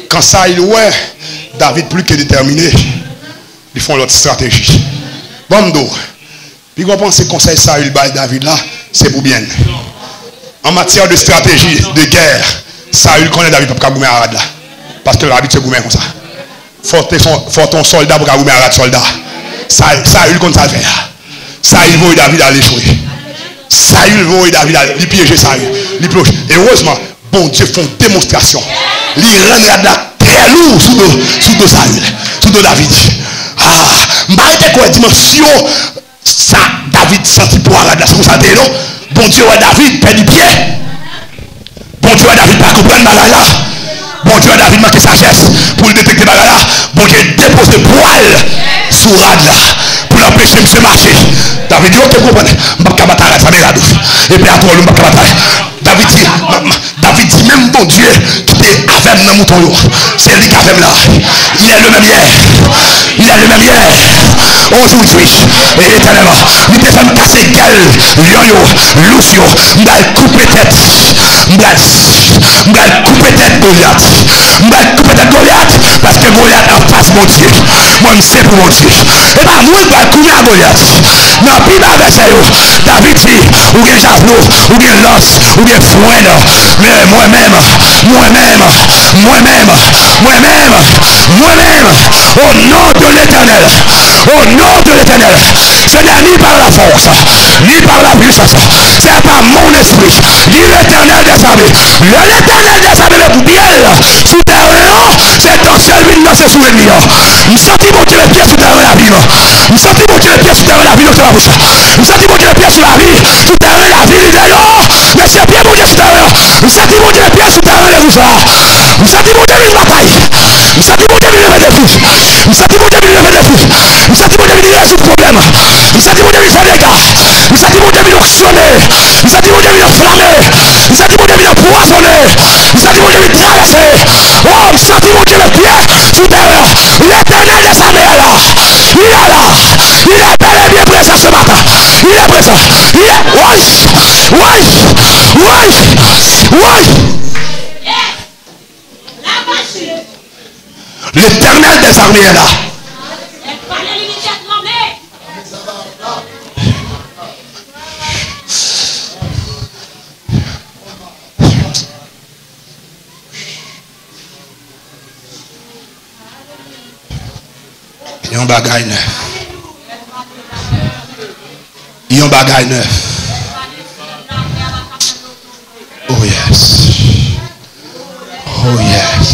Speaker 1: Quand Saül, ouais, David plus que déterminé, ils font l'autre stratégie. Bon, puis on pense que le conseil Saül by David là, c'est pour bien. En matière de stratégie, de guerre, Saül connaît David pour goumer Arad là. Parce que David se goumer comme ça. Faut ton soldat pour goumer Arad soldat. Saül connaît ça le faire. Saül voit David aller jouer. Saül voit David aller piéger Saül. Et heureusement, bon Dieu fait une démonstration. Il rend la très lourd sous Saül, sous David. Ah, m'arrêtez quoi dimension ça David senti pour Arad là, c'est comme ça non? Bon Dieu David perd du pied. Bon Dieu David pas comprendre bagarre là. Bon Dieu David manque sagesse pour le détecter bagarre là. Bon Dieu dépose le poil sur Arad là. Pour l'empêcher de se marcher. David dit, ok, comprenez, je ne vais pas battre ça, et puis à toi, je ne vais pas battre. David dit, même bon Dieu, qui était avec dans mouton, c'est lui qui a fait là. Il est le même hier. Aujourd'hui, et éternellement, il était fait me casser gueule, lion, loucio, je vais couper tête. Je vais couper tête Goliath. Parce que Goliath en face mon Dieu. Moi, je sais pour mon Dieu. Et bien, moi, je vais couper à Goliath. Non, puis verset, David dit, ou bien javelot, ou bien lance, ou bien fouet, mais moi-même, au nom de l'Éternel, ce n'est ni par la force, ni par la puissance, c'est par mon esprit, dit l'Éternel des armées. L'Éternel des armées le biel sous terre, c'est dans celui de c'est sous l'ennemi. Nous sentons mon Dieu les pieds sous terre la vie. Nous sentons mon Dieu les pieds sous terre la vie dans la bouche. Nous sentons mon Dieu les pieds sous la vie, sous terre la vie d'ailleurs. Mais c'est bien mon Dieu sous terre. Nous sentons mon Dieu les pieds sous terre la bouche. Nous sentons mon Dieu une bataille. Nous sentons mon Dieu une lever des fous. Nous sentons mon Dieu une lever des fous. Nous sentons mon Dieu une résoudre problème. Nous sentons mon Dieu une faire des gars. Nous sentons mon Dieu une sonner. Nous sentons mon Dieu une flammer. Nous sentons mon Dieu une poisonner. Nous sentons mon Dieu une traverser. Oh, nous sentons mon Dieu les pieds sous terre. L'Éternel des armées est là. Il est là. Il est bel et bien présent ce matin. Il est présent. Il est. L'Éternel des armées est là. Il y a un bagage neuf. Oh yes. Oh yes.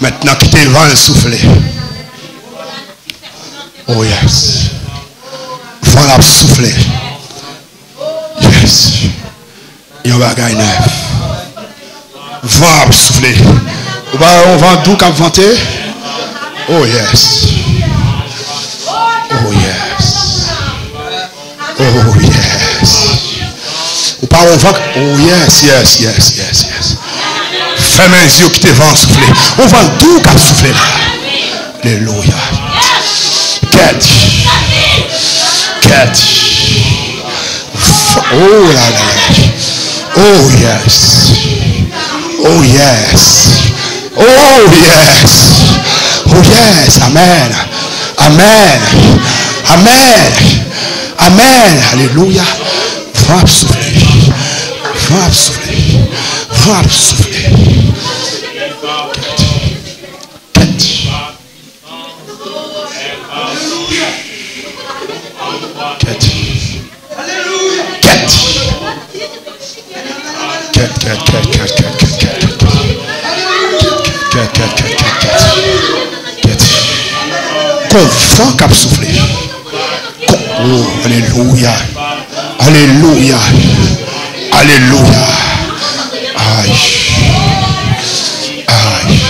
Speaker 1: Maintenant que tes vents soufflé. Oh yes. Vent a soufflé. Yes. Il y a un bagage neuf. Vent a soufflé. On va d'où qu'a vanté? Oh yes. Oh yes. Oh yes. Ou pas on va. Oh yes. Fais mes yeux qui te vent souffler. On va tout qu'a souffler là. Alléluia. Catch. Oh là là. Oh yes. Oh yes. Oh yes. Oh yes, amen. Amen. Amen. Amen. Alléluia. Va souffler. Va souffler. Va souffler. Vent cap soufflé. Oh, alléluia. Alléluia. Alléluia. Aïe. Aïe.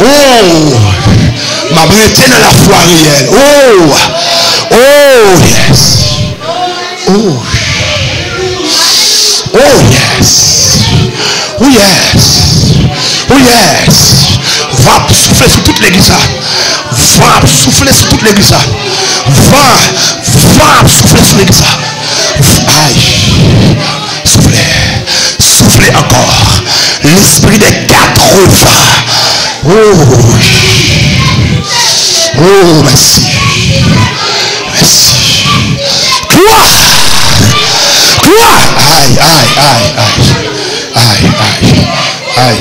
Speaker 1: Oh, ma bretagne dans la foi réelle. Oh, oh yes. Oh. Oh yes. Oh yes. Oh yes. Va souffler sur toute l'église. Va souffler sur toute l'église. Va souffler sur l'église. Aïe. Soufflez. Soufflez encore. L'esprit des 80. Oh. Oh, merci. Merci. Gloire. Gloire. Aïe, aïe, aïe, aïe. Aïe, aïe. Aïe.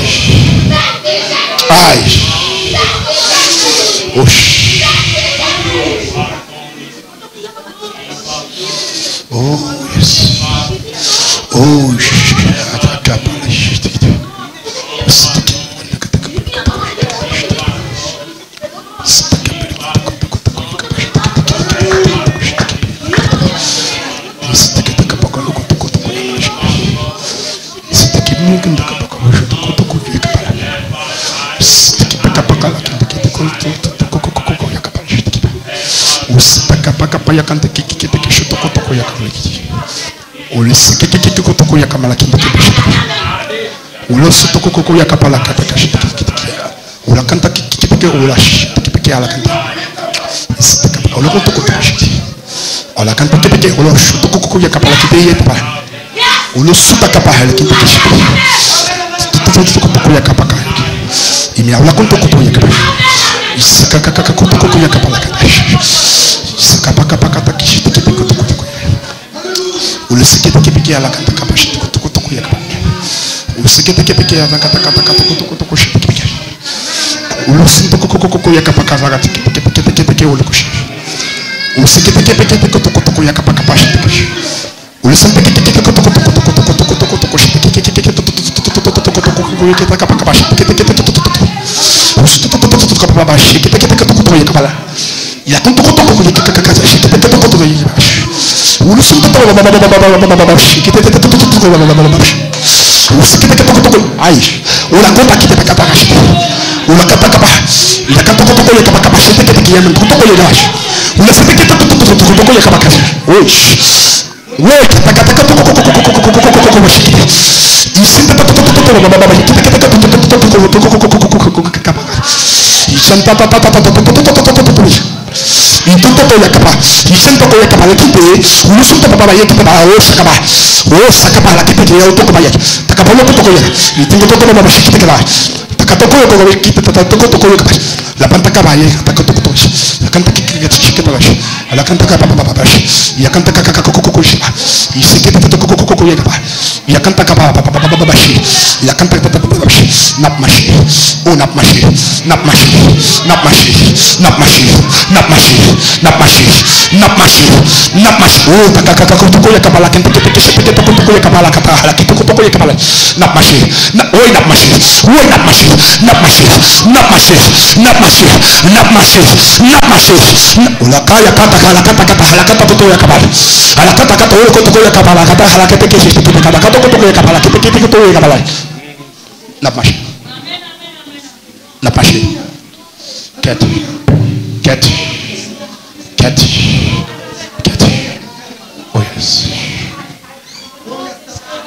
Speaker 1: Aïe. Oh. Oh yes. Oh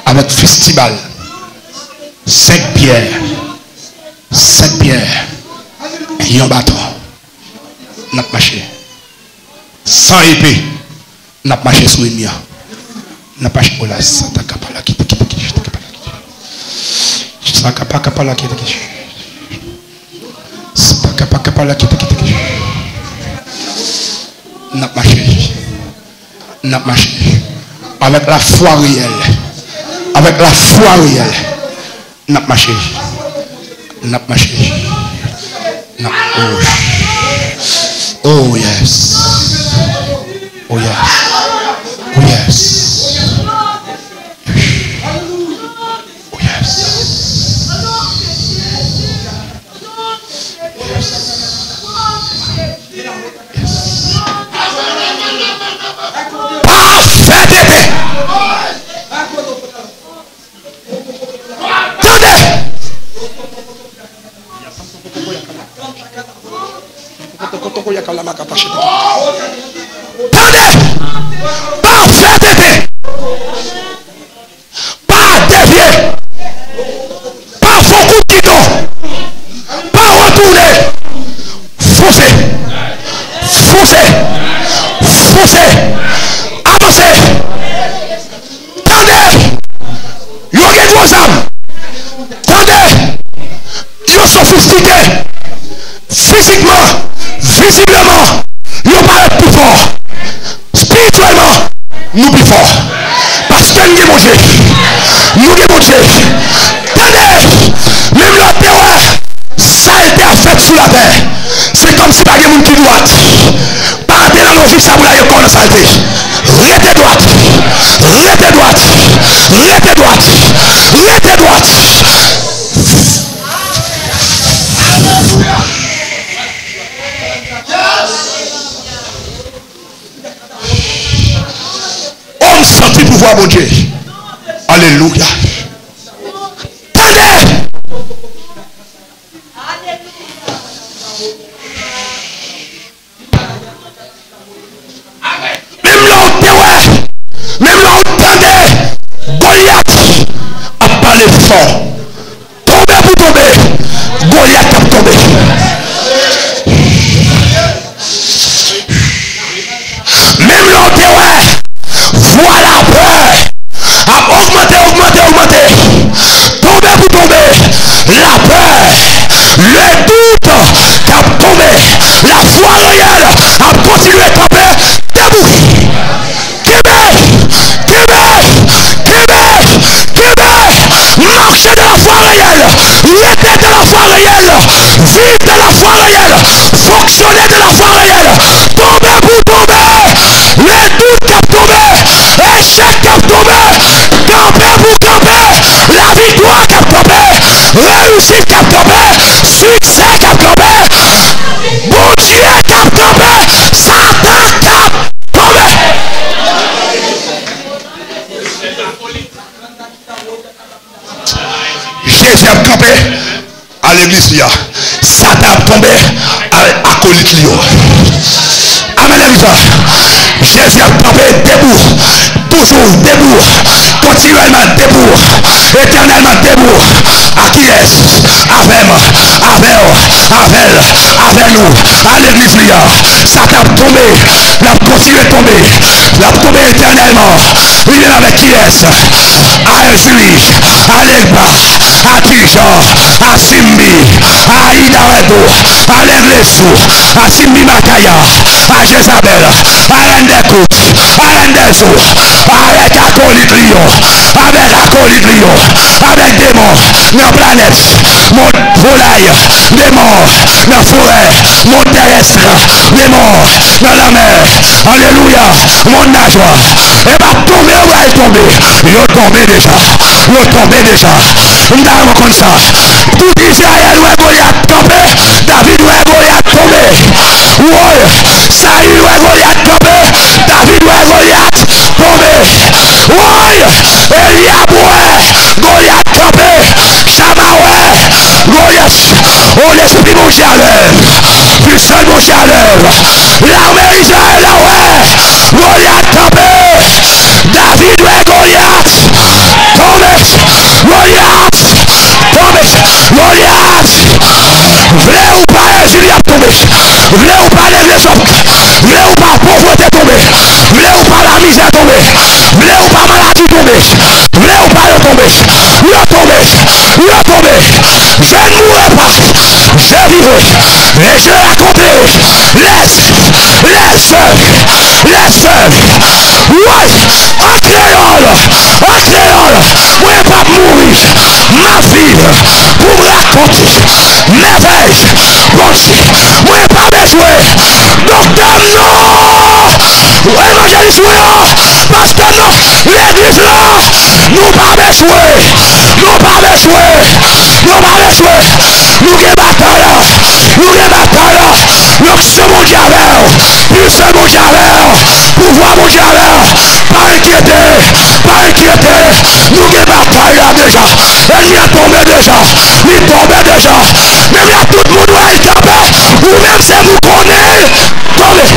Speaker 1: Avec festival 5 pierres et un bâton n'a marché sans épée n'a marché sous les miens n'a pas marché là ça t'a capala qui ça capala qui N'a marché. N'a marché. Avec la foi réelle. Avec la foi réelle. N'a marché. N'a marché. Oh yes. Oh yes. Oh yes. Oh yes.
Speaker 4: Physiquement, visiblement, nous paraît plus fort. Spirituellement, nous plus fort. Parce que nous avons Dieu. Nous avons Dieu. Tenez, même la terre, ça a été fait sur la terre. C'est comme si pas de monde qui doit. Pas entrer dans la logique, ça vous l'a encore dans saleté. Restez droite. Restez droite. Restez droite. Restez droite. On sentit pouvoir mon Dieu. Alléluia. Tenez. Même là où terre, même là où tendez, Goliath a parlé fort. Tomber pour tomber, Goliath a tombé. Même là où terre, voilà peur. A augmenté. Tomber pour tomber. La peur. Le doute qui a tombé. La foi réelle a continué à tomber. Debout. Marchez de la foi réelle. Restez de la foi réelle. Vivez de la foi réelle. Fonctionnez de la foi réelle. Tombez pour tomber. Le doute qui a tombé. Échec qui a tombé. Camper pour camper. La victoire qui a tombé. Réussite qui a tombé. Succès qui a tombé. Bon Dieu qui a tombé. Satan qui a tombé. Jésus a campé à l'église. Satan a tombé à acolyte. Amen. Jésus a campé debout. Toujours debout. Continuellement debout. Éternellement debout. À qui est-ce? Avec nous. À l'église. Satan a tombé. La continué tomber. La tombé éternellement. Il est avec qui est-ce? À Julie. À Legba. À Dijon. À Simbi. À Idaredo. À l'église. À Simbi Makaya. À Jezabel. À Rendekout. À Rendezo. Avec acolyte Lyon. Avec acolyte Lyon. Avec démons. Dans planète. Mon volaille. Démons. Dans forêt. Mon terrestre. Démons. Dans la mer. Alléluia. Mon nageoire. Et va tomber ou va tomber. Yo tombé déjà. Nous avons comme ça. Tout Israël ou Goliath tombé. David ou Goliath tombé. Oui. Saül ou Goliath tombé. David ou Goliath tombé. Oui. Eliab ou Goliath tombé. Shama ou Goliath. Oh l'esprit mon chaleur. Puissant mon chaleur. L'armée Israël ou Goliath tombé. David ou Goliath tombé. Goliath tombé. Goliath. V'lez ou pas Julie a tombé. V'lez ou pas l'église. V'lez ou pas pauvreté tombé. V'lez ou pas la misère tombé. V'lez ou pas maladie tombé. V'lez ou pas le tombé. Le tombé. retomber. Je ne mourrai pas. Je vivrai. Et je raconterai les œuvres. Oui, en créole. Moi, pas mourir. Ma vie pour raconter merveille. Bon Dieu. Moi, pas besoin. Docteur, non. Évangéliste, parce que non, l'église là, nous pas besoin. Nous avons bataille. L'onction mon diable, puissance mon diable, pouvoir mon diable. Pas inquiéter. Nous avons bataille là déjà. Elle y a tombé déjà. Il tombe déjà. Mais il y a tout le monde où il tombe. Ou même c'est vous connaissez. Tombez.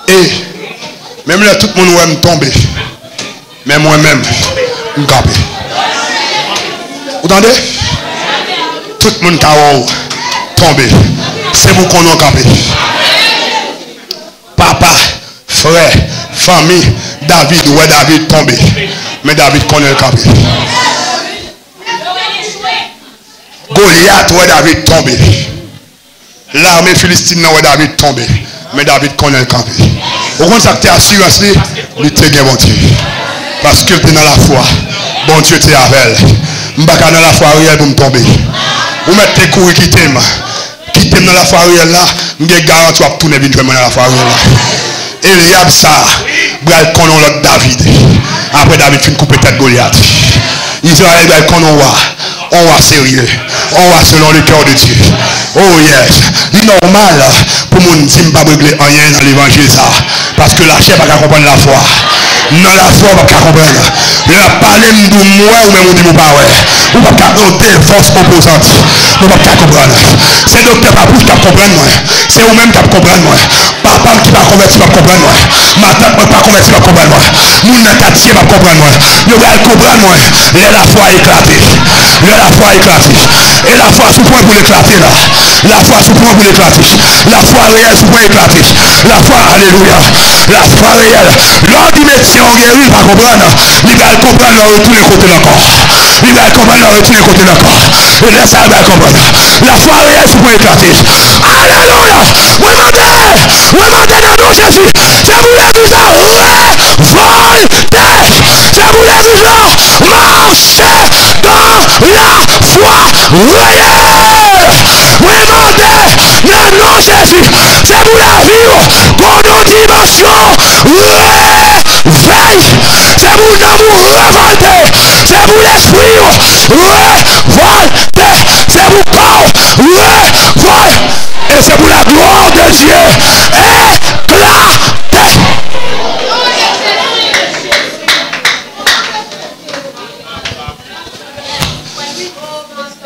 Speaker 1: Et même là tout le monde va me tomber. Mais moi-même, je me capé. Vous entendez? Tout le monde va tomber. C'est vous qu'on a capé. Papa, frère, famille, David, ouais, David tombé. Mais David connaît le capé. Goliath, ouais, David tombé. L'armée philistine, ouais, David tombé. Mais David connaît le capé. Au contraire, ça que tu as assurance, lui, tu es bon Dieu. Parce que tu es dans la foi. Bon Dieu, tu es avec elle. Je ne suis pas dans la foi réelle pour me tomber. Vous mettez tes coups qui t'aiment. Qui t'aiment dans la foi réelle là, je suis garanti à tourner dans la foi réelle là. Eliab, ça, il connaît l'autre David. Après David, il coupe tête Goliath. Israël, il connaît on va sérieux. On va selon le cœur de Dieu. Oh yes. C'est normal pour mon dire que je ne pas régler rien dans l'évangile ça. Parce que la chair ne va pas comprendre la foi. Non, la foi ne va pas comprendre. La parler de moi ou même de mon père. Ou pas noter force opposante. Nous ne pouvons pas comprendre. C'est le docteur pas pour comprendre moi. C'est vous-même qui comprendre moi. Papa qui va convertir va comprendre moi. Ma tante ne va pas convertir va comprendre moi. Mon quartier va comprendre moi. Nous allons comprendre moi. La foi éclatée. La foi éclatée. Et la foi sous point pour l'éclater là. La foi sous point pour l'éclater. La foi réelle sous point éclater. La foi, alléluia. La foi réelle. Lors du médecin on guérit, il va comprendre. Il va comprendre dans tous les côtés de corps. Il va comprendre dans tous les côtés de corps. Et là ça va comprendre. La foi réelle sous point éclater. Alléluia. Oui, demandez dans nom Jésus. C'est vous l'église là. Revoltez. C'est vous l'église là. Marchez dans la foi réelle. Oui, demandez dans nom Jésus. C'est vous la vie. Pour nos dimensions. Veille. C'est vous l'amour révolté. C'est vous l'esprit. Révolté. C'est vous corps. Révolté. Et c'est pour la gloire de Dieu éclatée.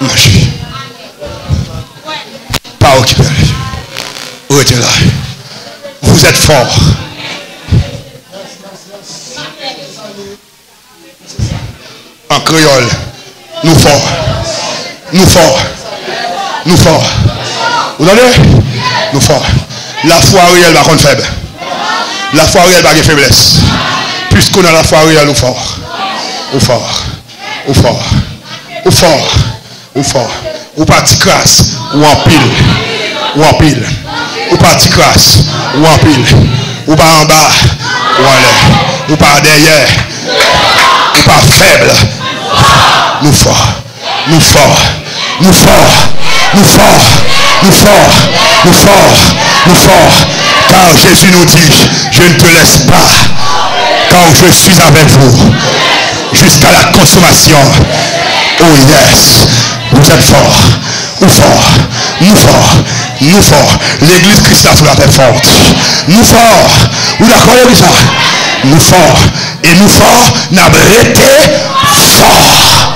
Speaker 1: Marchez. Pas occupé. Où est-il là? Vous êtes fort. En créole, nous forts. Nous forts. Nous forts. Vous entendez? Nous forts. La foi réelle va contre faible. La foi réelle va de faiblesse. Puisqu'on a la foi réelle, nous forts. Ou fort. Ou fort. Ou fort. Ou fort. Ou parti crasse. Ou en pile. Ou en pile. Ou parti crasse. Ou en pile. Ou pas en bas. Ou en l'air. Ou pas derrière. Ou pas faible. Nous forts. Nous forts. Nous forts. Nous forts. Nous forts. Nous forts. Nous forts. Car Jésus nous dit, je ne te laisse pas. Car je suis avec vous. Jusqu'à la consommation. Oh yes. Vous êtes forts. Nous forts. Nous forts. Nous forts. L'église chrétienne sur la terre forte. Nous forts. Vous d'accord avec ça? Nous forts. Et nous forts, n'a pas été forts.